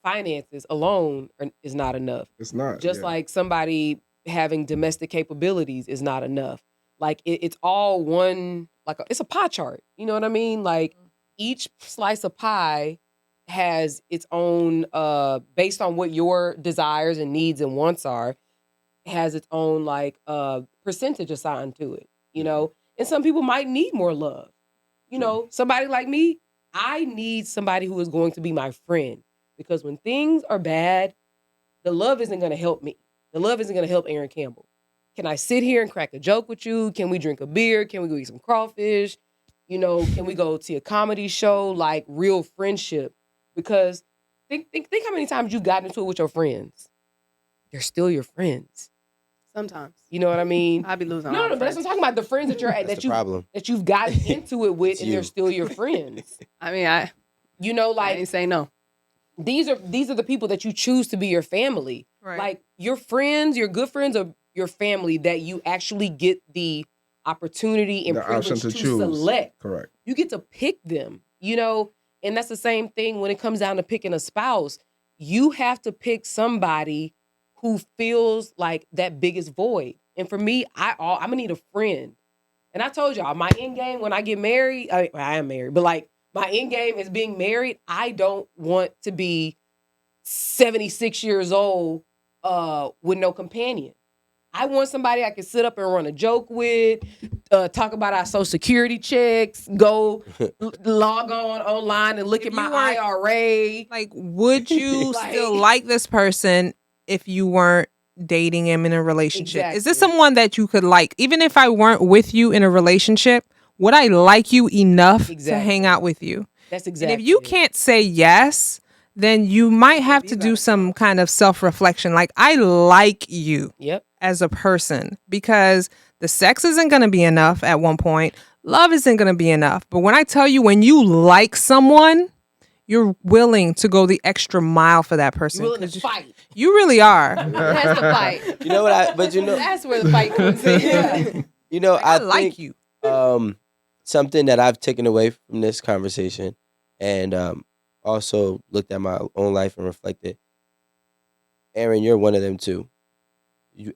finances alone is not enough. It's not. Just yeah. like somebody having domestic capabilities is not enough. Like it's all one. Like it's a pie chart. You know what I mean? Like each slice of pie has its own based on what your desires and needs and wants are, has its own like percentage assigned to it, you know. And some people might need more love. You know, somebody like me, I need somebody who is going to be my friend, because when things are bad, the love isn't going to help me. The love isn't going to help Aaron Campbell. Can I sit here and crack a joke with you? Can we drink a beer? Can we go eat some crawfish? You know, can we go see a comedy show? Like real friendship. Because think how many times you've gotten into it with your friends. They're still your friends. Sometimes. You know what I mean? I'd be losing. No, but that's what I'm talking about. The friends that that's the problem. that you've gotten into it with, It's and they're you. still your friends. I mean, You know, I like ain't say no. these are the people that you choose to be your family. Right. Like your friends, your good friends, are your family that you actually get the opportunity and The option privilege to to choose. select. Correct. You get to pick them, you know, and that's the same thing when it comes down to picking a spouse. You have to pick somebody who feels like that biggest void. And for me, I'm gonna need a friend. And I told y'all, my end game when I get married, I am married, but like my end game is being married. I don't want to be 76 years old with no companion. I want somebody I can sit up and run a joke with, talk about our social security checks, go log online and look If at my you weren't- IRA. Like, would you Like- still like this person if you weren't dating him in a relationship? Is this Exactly. someone that you could like? Even if I weren't with you in a relationship, would I like you enough to Exactly. hang out with you? That's exactly. And if you it. can't say yes, then you might have you to gotta do some kind of self-reflection. Like, I like you Yep. as a person, because the sex isn't going to be enough at one point. Love isn't going to be enough. But when I tell you, when you like someone, you're willing to go the extra mile for that person. You're willing 'cause to fight. You really are. That's the fight. You know what? But you know, That's where the fight comes in. you know, I I like think, you. something that I've taken away from this conversation, and also looked at my own life and reflected. Aaron, you're one of them too.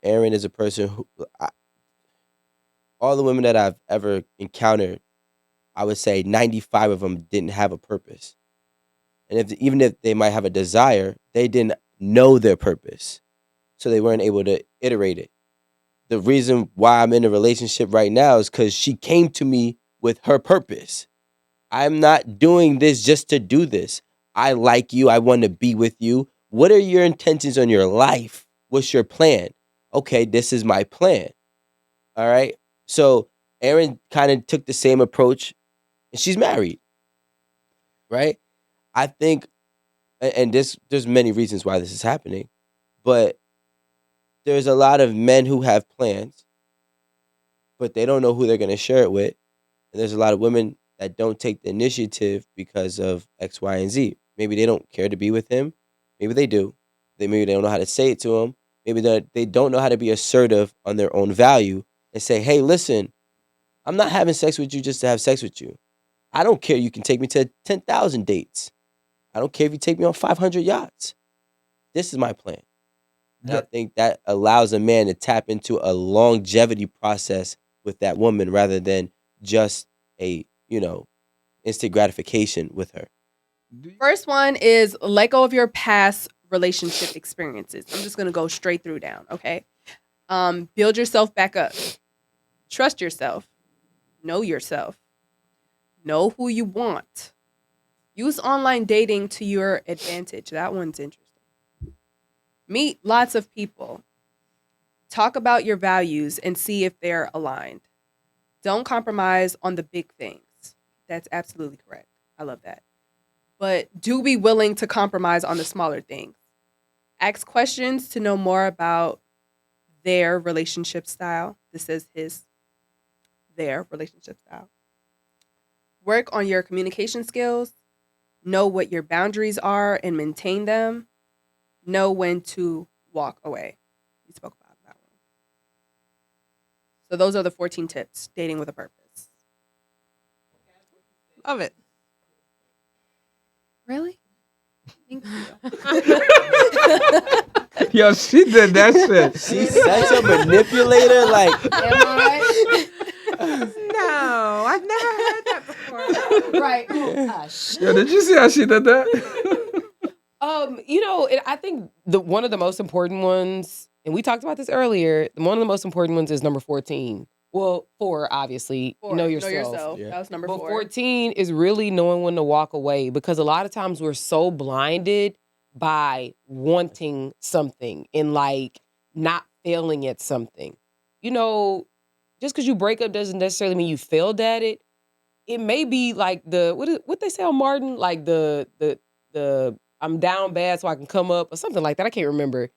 Aaron is a person who, all the women that I've ever encountered, I would say 95 of them didn't have a purpose. And even if they might have a desire, they didn't know their purpose. So they weren't able to iterate it. The reason why I'm in a relationship right now is because she came to me with her purpose. I'm not doing this just to do this. I like you. I want to be with you. What are your intentions on your life? What's your plan? Okay, this is my plan. All right. So Erin kind of took the same approach, and she's married, right? I think, and there's many reasons why this is happening, but there's a lot of men who have plans, but they don't know who they're going to share it with. And there's a lot of women that don't take the initiative because of X, Y, and Z. Maybe they don't care to be with him. Maybe they do. Maybe they don't know how to say it to him. Maybe they don't know how to be assertive on their own value and say, hey, listen, I'm not having sex with you just to have sex with you. I don't care. You can take me to 10,000 dates. I don't care if you take me on 500 yachts. This is my plan. And I think that allows a man to tap into a longevity process with that woman rather than just a, instant gratification with her. First one is let go of your past relationship experiences. I'm just gonna go straight through down, okay? Build yourself back up. Trust yourself. Know yourself. Know who you want. Use online dating to your advantage. That one's interesting. Meet lots of people. Talk about your values and see if they're aligned. Don't compromise on the big things. That's absolutely correct. I love that. But do be willing to compromise on the smaller things. Ask questions to know more about their relationship style. This is their relationship style. Work on your communication skills. Know what your boundaries are and maintain them. Know when to walk away. We spoke about that one. So those are the 14 tips, dating with a purpose. Love it. Really? Thank you. Yo, she did that shit. She's such a manipulator. Like, Am I? No, I've never heard that before. Right. Oh, gosh. Yo, did you see how she did that? I think one of the most important ones, and we talked about this earlier. One of the most important ones is number 14. Well, 4 obviously. Know yourself. Yeah. That was number But 4. 14 is really knowing when to walk away, because a lot of times we're so blinded by wanting something and like not failing at something. Just because you break up doesn't necessarily mean you failed at it. It may be like what they say on Martin, like the I'm down bad so I can come up or something like that. I can't remember.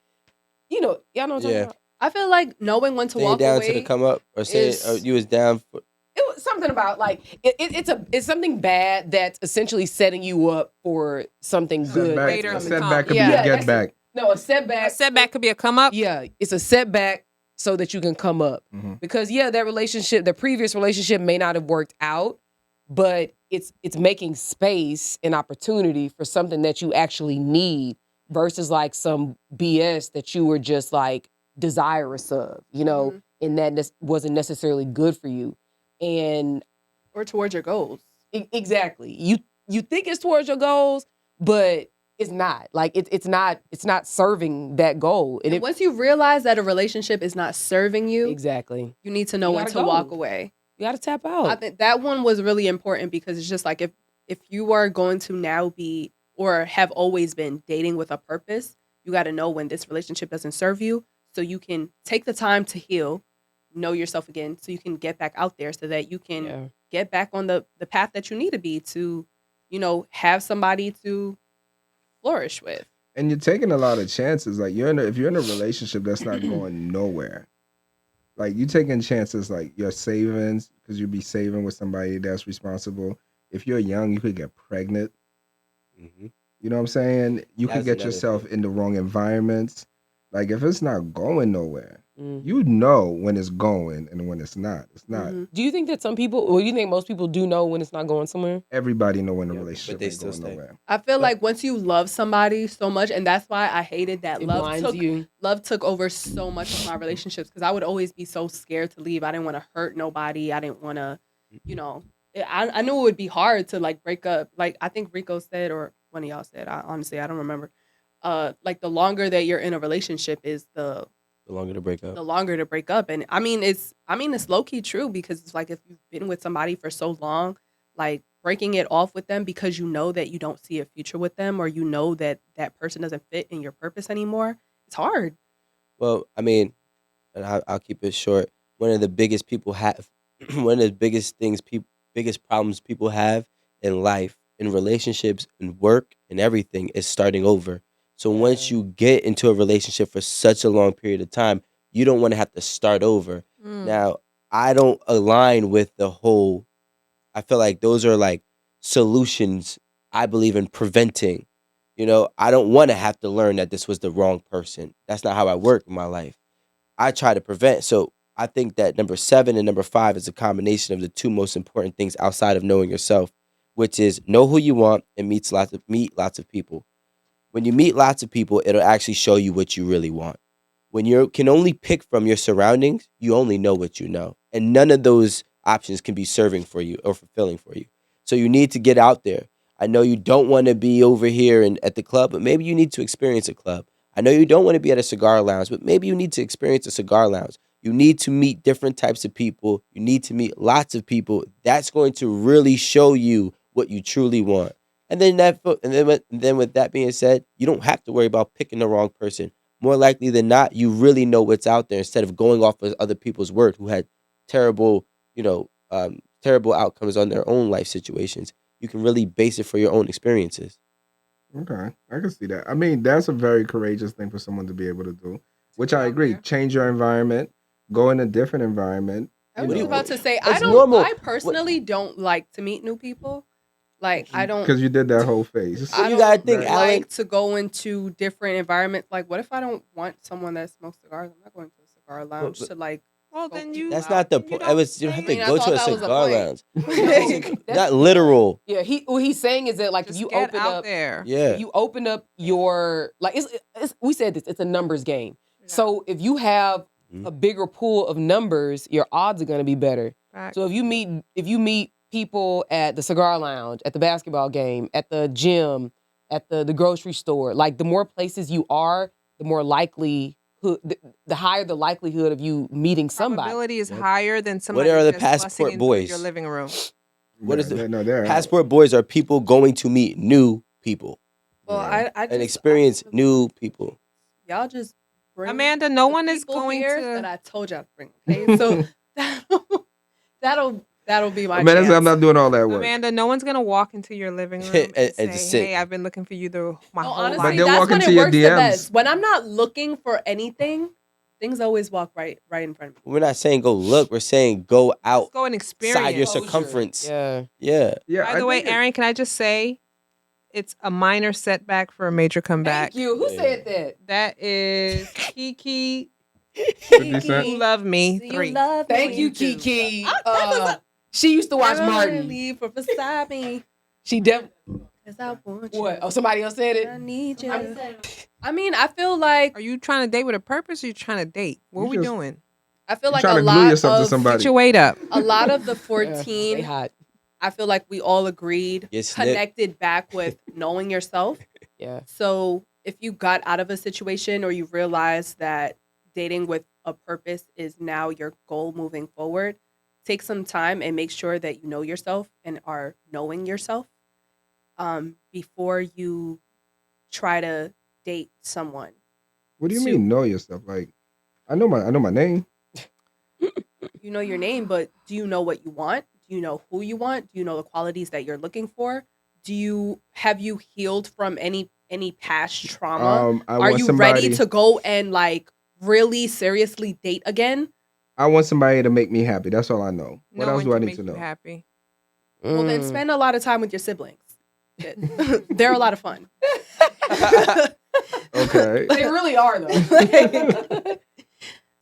Y'all know what I'm talking Yeah. about. I feel like knowing when to staying walk down away. to the come up, or saying is- you was down for. It was something about like it's something bad that's essentially setting you up for something good. Later A to setback could come. be Yeah, a get back. No, a setback. A setback could be a come up. Yeah, it's a setback so that you can come up. Mhm. Because the previous relationship may not have worked out, but it's making space and opportunity for something that you actually need versus like some BS that you were just like desirous of, Mhm. and that wasn't necessarily good for you. And or towards your goals. exactly, you think it's towards your goals, but it's not. Like it's not serving that goal. And once you realize that a relationship is not serving you, exactly, you need to know You when to gotta go. walk away. you got to tap out. I think that one was really important because it's just like if you are going to now be or have always been dating with a purpose, you got to know when this relationship doesn't serve you so you can take the time to heal, know yourself again so you can get back out there so that you can Yeah. get back on the path that you need to be to, have somebody to flourish with. And you're taking a lot of chances. Like if you're in a relationship that's not going nowhere, like you taking chances, like your savings, because you'll be saving with somebody that's responsible. If you're young, you could get pregnant. Mm-hmm. You know what I'm saying? You could That's get another yourself thing. in the wrong environments. Like if it's not going nowhere, Mm. you know when it's going and when it's not. It's not. Mhm. Do you think that some people, or you think most people do know when it's not going somewhere? Everybody know when the Yeah, but relationship they ain't still going stay. nowhere. I feel But- like once you love somebody so much, and that's why I hated that It love blinds you. took over so much of my relationships because I would always be so scared to leave. I didn't want to hurt nobody. I didn't want to, I knew it would be hard to like break up. Like I think Rico said, or one of y'all said, I don't remember. Like the longer that you're in a relationship is the longer to break up. longer to break up. And I mean it's low key true because it's like if you've been with somebody for so long, like breaking it off with them because you know that you don't see a future with them or you know that that person doesn't fit in your purpose anymore, it's hard. Well, I mean, and I'll keep it short. One of the biggest people have, one of the biggest problems people have in life, in relationships, in work, and everything is starting over. So once Yeah. you get into a relationship for such a long period of time, you don't want to have to start over. Mm. Now, I don't align with the whole. I feel like those are like solutions. I believe in preventing. I don't want to have to learn that this was the wrong person. That's not how I work in my life. I try to prevent. So I think that number 7 and number 5 is a combination of the two most important things outside of knowing yourself, which is know who you want and meet lots of people. When you meet lots of people, it'll actually show you what you really want. When you can only pick from your surroundings, you only know what you know. And none of those options can be serving for you or fulfilling for you. So you need to get out there. I know you don't want to be over here and at the club, but maybe you need to experience a club. I know you don't want to be at a cigar lounge, but maybe you need to experience a cigar lounge. You need to meet different types of people. You need to meet lots of people. That's going to really show you what you truly want. And then with that being said, you don't have to worry about picking the wrong person. More likely than not, you really know what's out there instead of going off of other people's word who had terrible, terrible outcomes on their own life situations. You can really base it for your own experiences. Okay, I can see that. I mean, that's a very courageous thing for someone to be able to do. Which get I out agree. there. Change your environment, go in a different environment. I You was What do just you? know, about to say It's normal. I personally don't like to meet new people. Like I don't because you did that whole phase. I You gotta don't think, That- Alan. like to go into different environments. Like, what if I don't want someone that smokes cigars? I'm not going to a cigar lounge but- to like. Well, scope then people you. That's out. not the You point. don't You don't have I to mean, I go to thought a that was the cigar point. lounge. That's- Not literal. Yeah, what he's saying is that like Just if you get open out up, there. Yeah. you open up your like it's we said this, it's a numbers game. So if you have Mhm. a bigger pool of numbers, your odds are going to be better. Facts. So if you meet people at the cigar lounge, at the basketball game, at the gym, at the grocery store, like the more places you are, the more likely the higher the likelihood of you meeting somebody. Probability is Yep. higher than somebody are the just busting passport into boys? your living room. What is the no, they're out. Passport boys are people going to meet new people Well, Yeah. I just and experience I- new people. Y'all just bring Amanda, no the one is people going here to. that I told y'all to bring. Okay, so that'll be my Amanda said, I'm chance. not doing all that work. Amanda, no one's gonna walk into your living room and, And say, just sit. "Hey, I've been looking for you my No, whole honestly, life." they'll that's walk when into it your works the DMs. best. When I'm not looking for anything, things always walk right in front of me. We're not saying go look. We're saying go Let's outside go and your experience. circumference. Yeah. Yeah. Yeah. By I the way, think it- Aaron, can I just say, it's a minor setback for a major comeback. Thank you. Who said that? That is Kiki. 50 Cent? You love me. Do you 3. love Thank me you, too? Kiki. Ah, She used to watch Never wanna Martin. leave for beside me, She def 'cause I want you. what? Oh, somebody else said I it. need you. I mean, I feel like Are you trying to date with a purpose, or you trying to date? What You are we just- doing? I feel You're like trying a to glue lot yourself to of somebody. Get your weight up. a lot of the Stay 14. hot. I feel like we all agreed Get snipped. connected back with knowing yourself. Yeah. So if you got out of a situation or you realize that dating with a purpose is now your goal moving forward, take some time and make sure that you know yourself and are knowing yourself before you try to date someone. What do you to- mean know yourself? Like, I know my name. You know your name, but do you know what you want? Do you know who you want? Do you know the qualities that you're looking for? Have you healed from any past trauma? I Are want you somebody, ready to go and like really seriously date again? I want somebody to make me happy. That's all I know. What No else one do I can need make to you know? happy. Well, then Mm. spend a lot of time with your siblings. They're a lot of fun. Okay. They really are though.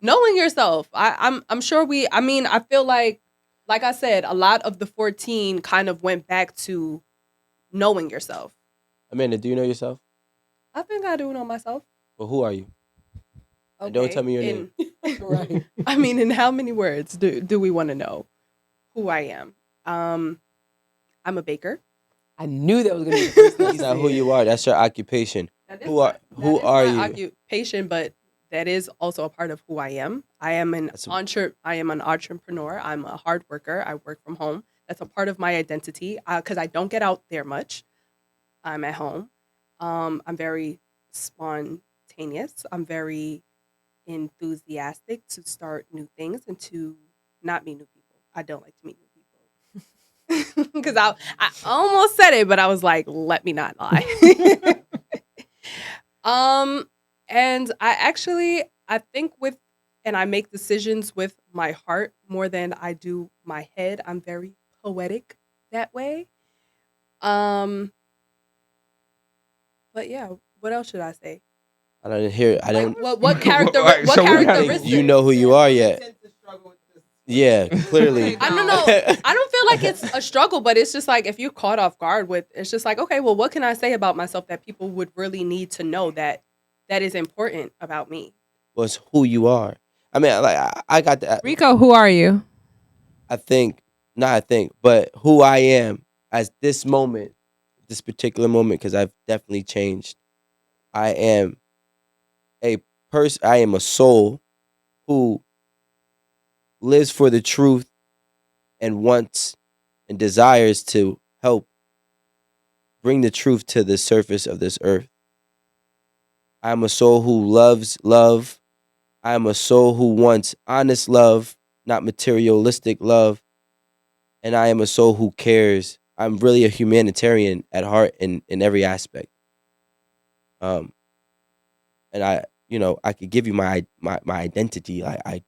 Knowing yourself, I'm sure I mean, I feel like I said, a lot of the 14 kind of went back to knowing yourself. Amanda, do you know yourself? I think I do know myself. Well, who are you? And don't tell me your name. Right. I mean, in how many words do we want to know who I am? I'm a baker. I knew that was gonna be the first thing That's you not who said. you are. That's your occupation. That is Who are my you? occupation, but that is also a part of who I am. I am an That's I am an entrepreneur. I'm a hard worker. I work from home. That's a part of my identity because I don't get out there much. I'm at home. I'm very spontaneous. I'm very enthusiastic to start new things and to not meet new people. I don't like to meet new people because I almost said it, but I was like, let me not lie. And I think and I make decisions with my heart more than I do my head. I'm very poetic that way. But yeah, what else should I say? I don't hear. I don't. What character? Alright, What so we I gotta- don't characteristics? think you know who you are yet. Yeah, clearly. I don't know. I don't feel like it's a struggle, but it's just like if you're caught off guard with, it's just like, okay, well, what can I say about myself that people would really need to know that is important about me? Was who you are. I mean, like I got that. Rico, who are you? But who I am at this moment, this particular moment, because I've definitely changed. I am I am a soul who lives for the truth and wants and desires to help bring the truth to the surface of this earth. I am a soul who loves love. I am a soul who wants honest love, not materialistic love. And I am a soul who cares. I'm really a humanitarian at heart in every aspect. Um, and I could give you my identity. I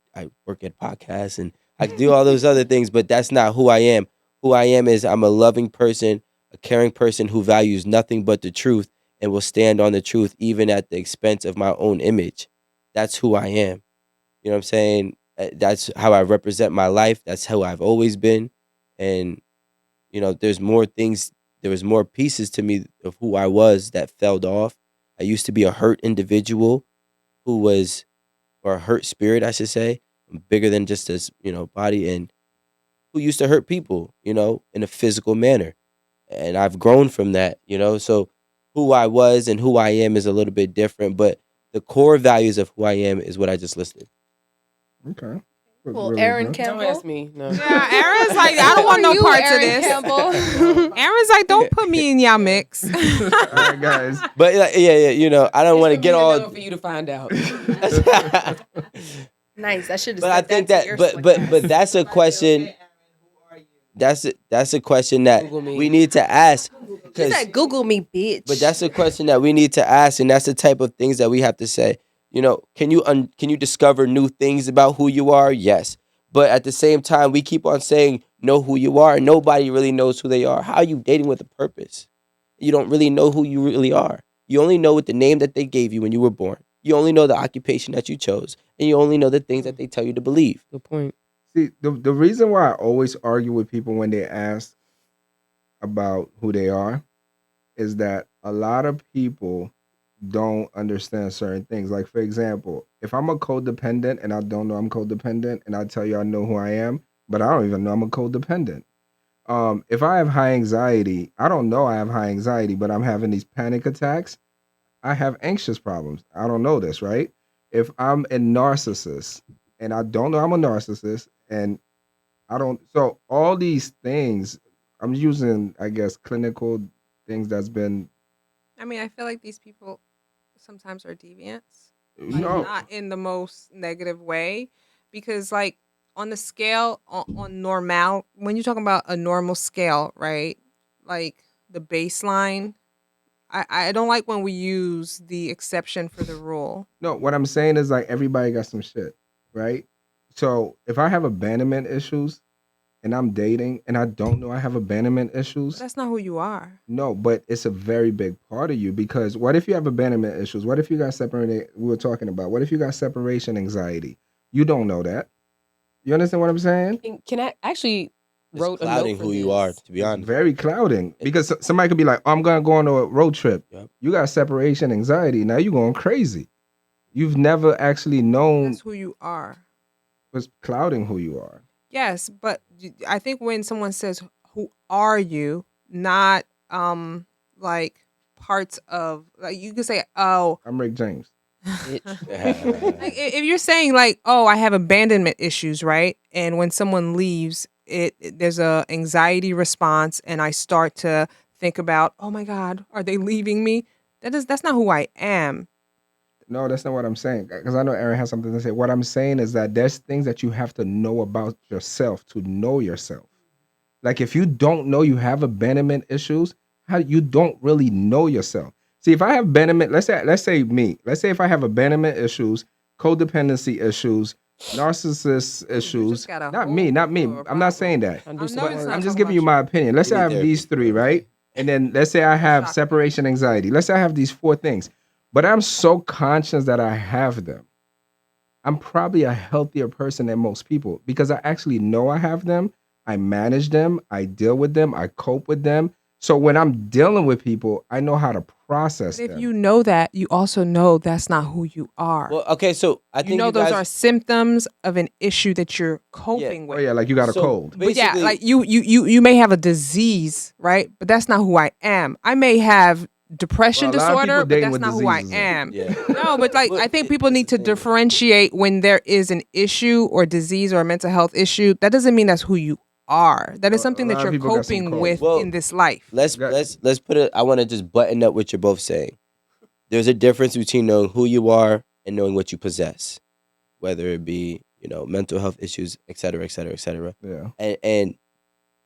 work at podcasts and I could do all those other things, but that's not who I am. Who I am is I'm a loving person, a caring person who values nothing but the truth and will stand on the truth even at the expense of my own image. That's who I am. You know what I'm saying? That's how I represent my life. That's how I've always been. And there's more things. There was more pieces to me of who I was that fell off. I used to be a hurt individual who was, or a hurt spirit, I should say, bigger than just this, body, and who used to hurt people, in a physical manner. And I've grown from that, So who I was and who I am is a little bit different, but the core values of who I am is what I just listed. Okay. Well, Aaron good. Campbell. Don't ask me. No. Yeah, Aaron's like, I don't want no You, parts of Aaron this. Campbell. Aaron's like, don't put me in y'all mix. All right, guys. But I don't want to get all. for you to find out. Nice. I should have. But I think that, but that's a question. That's a question that Google me. we need to ask. She 'cause- said, "Google me, bitch." But that's a question that we need to ask, and that's the type of things that we have to say. Can you discover new things about who you are? Yes, but at the same time, we keep on saying know who you are. Nobody really knows who they are. How are you dating with a purpose? You don't really know who you really are. You only know what the name that they gave you when you were born. You only know the occupation that you chose, and you only know the things that they tell you to believe. Good point. See, the reason why I always argue with people when they ask about who they are is that a lot of people don't understand certain things. Like, for example, if I'm a codependent and I don't know I'm codependent, and I tell you I know who I am, but I don't even know I'm a codependent. If I have high anxiety, I don't know I have high anxiety, but I'm having these panic attacks. I have anxious problems. I don't know this, right? If I'm a narcissist and I don't know I'm a narcissist, and I don't, so all these things, I'm using, I guess, clinical things that's been, I mean, I feel like these people sometimes are deviants. Like, no, not in the most negative way, because like on the scale on normal, when you're talking about a normal scale, right? Like the baseline, I don't like when we use the exception for the rule. no, what I'm saying is like everybody got some shit, right? So if I have abandonment issues and I'm dating and I don't know I have abandonment But issues, that's not who you are. no, but it's a very big part of you, because what if you have abandonment issues? What if you got separated? We were talking about, what if you got separation anxiety? You don't know that. You understand what I'm saying? Can I actually It's wrote a note clouding for who you this. are, to be It's honest. very clouding, because somebody could be like, oh, I'm gonna go on a road trip. Yep. You got separation anxiety. Now you're going crazy. You've never actually known That's who you are. what's clouding who you are. Yes, but I think when someone says, "Who are you?" not like parts of, like, you could say, "Oh," I'm Rick James. like if you're saying like, "Oh, I have abandonment issues," right? And when someone leaves, there's a anxiety response, and I start to think about, "Oh my God, are they leaving me?" That's not who I am. No, that's not what I'm saying. Because I know Aaron has something to say. What I'm saying is that there's things that you have to know about yourself to know yourself. Like, if you don't know you have abandonment issues, how you don't really know yourself. See, if I have abandonment, let's say me. Let's say if I have abandonment issues, codependency issues, narcissist issues. got a Not me. whole I'm not saying that. I'll I do know some it's work. not I'm just talking giving you about my opinion. Let's You say I need have these therapy. three, right? And then let's say I have Shocker. separation anxiety. Let's say I have these four things, but I'm so conscious that I have them. I'm probably a healthier person than most people, because I actually know I have them. I manage them. I deal with them. I cope with them. So when I'm dealing with people, I know how to process But if them. you know that, you also know that's not who you are. Well, okay, so I you think know you those guys, are symptoms of an issue that you're coping Oh with. yeah, like you got a so cold. But yeah, basically- like you may have a disease, right? But that's not who I am. I may have depression Well, a lot of disorder, people but dating that's with not who I diseases, am. Yeah. No, but like Well, I think people need to that's the thing. differentiate when there is an issue or disease or a mental health issue. That doesn't mean that's who you are. That is A something lot that of you're people got some coping colds. with Well, in this life. Let's Got- let's put it. I want to just button up what you're both saying. There's a difference between knowing who you are and knowing what you possess, whether it be mental health issues, et cetera, et cetera, et cetera. Yeah. And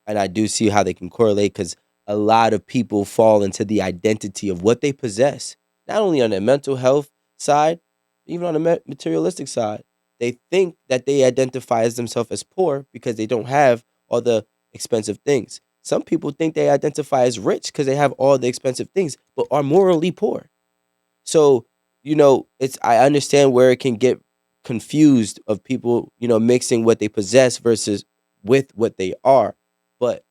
I do see how they can correlate, because a lot of people fall into the identity of what they possess. not only on the mental health side, even on the materialistic side. They think that they identify as themselves as poor because they don't have all the expensive things. Some people think they identify as rich because they have all the expensive things, but are morally poor. So, I understand where it can get confused of people, mixing what they possess versus with what they are. But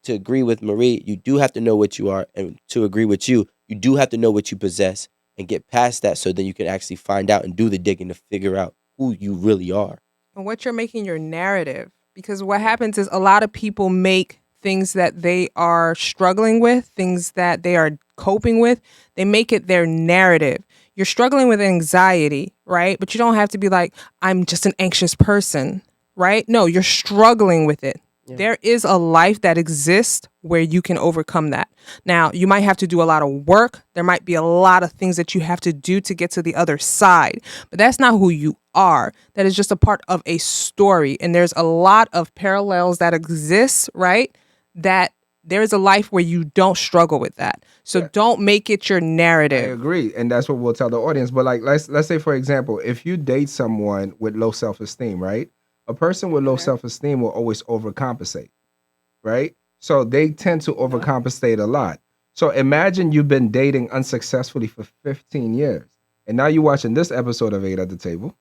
to agree with Marie, you do have to know what you are, and to agree with you, you do have to know what you possess and get past that so then you can actually find out and do the digging to figure out who you really are. And what you're making your narrative. Because what happens is a lot of people make things that they are struggling with, things that they are coping with, they make it their narrative. You're struggling with anxiety, right? But you don't have to be like, I'm just an anxious person, right? No, you're struggling with it. Yeah. There is a life that exists where you can overcome that. Now, you might have to do a lot of work. There might be a lot of things that you have to do to get to the other side, but that's not who you are. That is just a part of a story. And there's a lot of parallels that exist, right? That there's a life where you don't struggle with that. So don't make it your narrative. I agree. And that's what we'll tell the audience. But like, let's say, for example, if you date someone with low self-esteem, right? A person with low self-esteem will always overcompensate, right? So they tend to overcompensate a lot. So imagine you've been dating unsuccessfully for 15 years. And now you're watching this episode of 8 at the Table.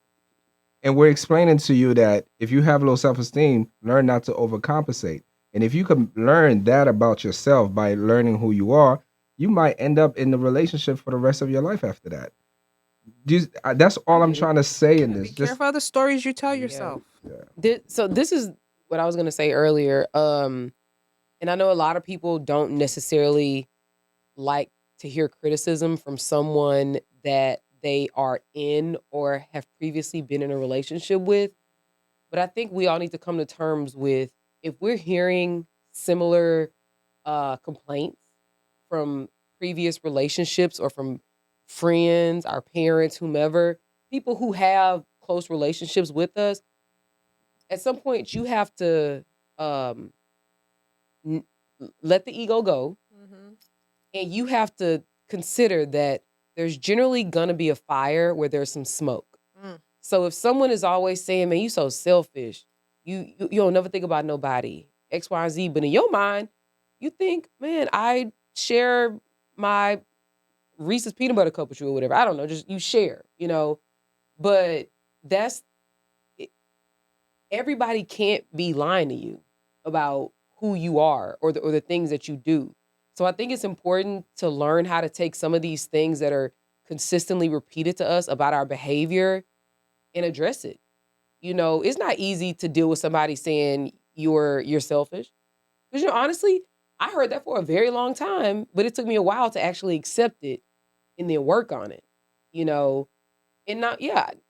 And we're explaining to you that if you have low self-esteem, learn not to overcompensate. And if you can learn that about yourself by learning who you are, you might end up in the relationship for the rest of your life after that. That's all I'm trying to say in this. Be careful of the stories you tell yourself. Yeah. So this is what I was going to say earlier. And I know a lot of people don't necessarily like to hear criticism from someone that they are in or have previously been in a relationship with. But I think we all need to come to terms with, if we're hearing similar complaints from previous relationships or from friends, our parents, whomever, people who have close relationships with us, at some point you have to let the ego go. Mm-hmm. And you have to consider that there's generally going to be a fire where there's some smoke. Mm. So if someone is always saying, man, you so selfish, you don't never think about nobody, X, Y, and Z, but in your mind, you think, man, I share my Reese's peanut butter cup with you or whatever. I don't know, just you share, but everybody can't be lying to you about who you are or the things that you do. So I think it's important to learn how to take some of these things that are consistently repeated to us about our behavior and address it. It's not easy to deal with somebody saying you're selfish. Because, honestly, I heard that for a very long time, but it took me a while to actually accept it and then work on it, And now,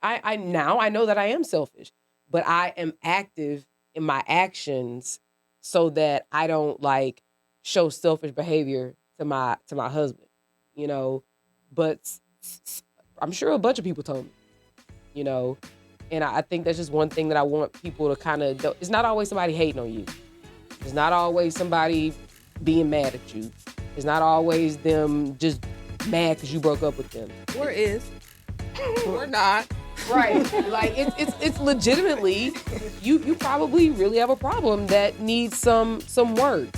I know that I am selfish, but I am active in my actions so that I don't show selfish behavior to my husband, But I'm sure a bunch of people told me, And I think that's just one thing that I want people to kind of. It's not always somebody hating on you. It's not always somebody being mad at you. It's not always them just mad because you broke up with them. Or is. Or not. Right. It's legitimately, you probably really have a problem that needs some work.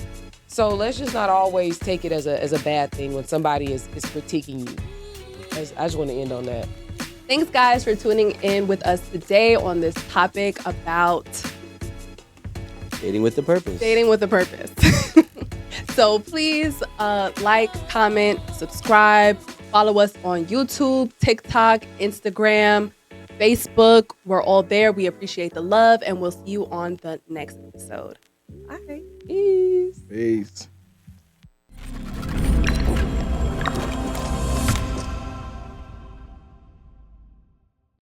So let's just not always take it as a bad thing when somebody is critiquing you. I just want to end on that. Thanks, guys, for tuning in with us today on this topic about dating with a purpose. Dating with a purpose. So please comment, subscribe, follow us on YouTube, TikTok, Instagram, Facebook. We're all there. We appreciate the love, and we'll see you on the next episode. Bye. Peace.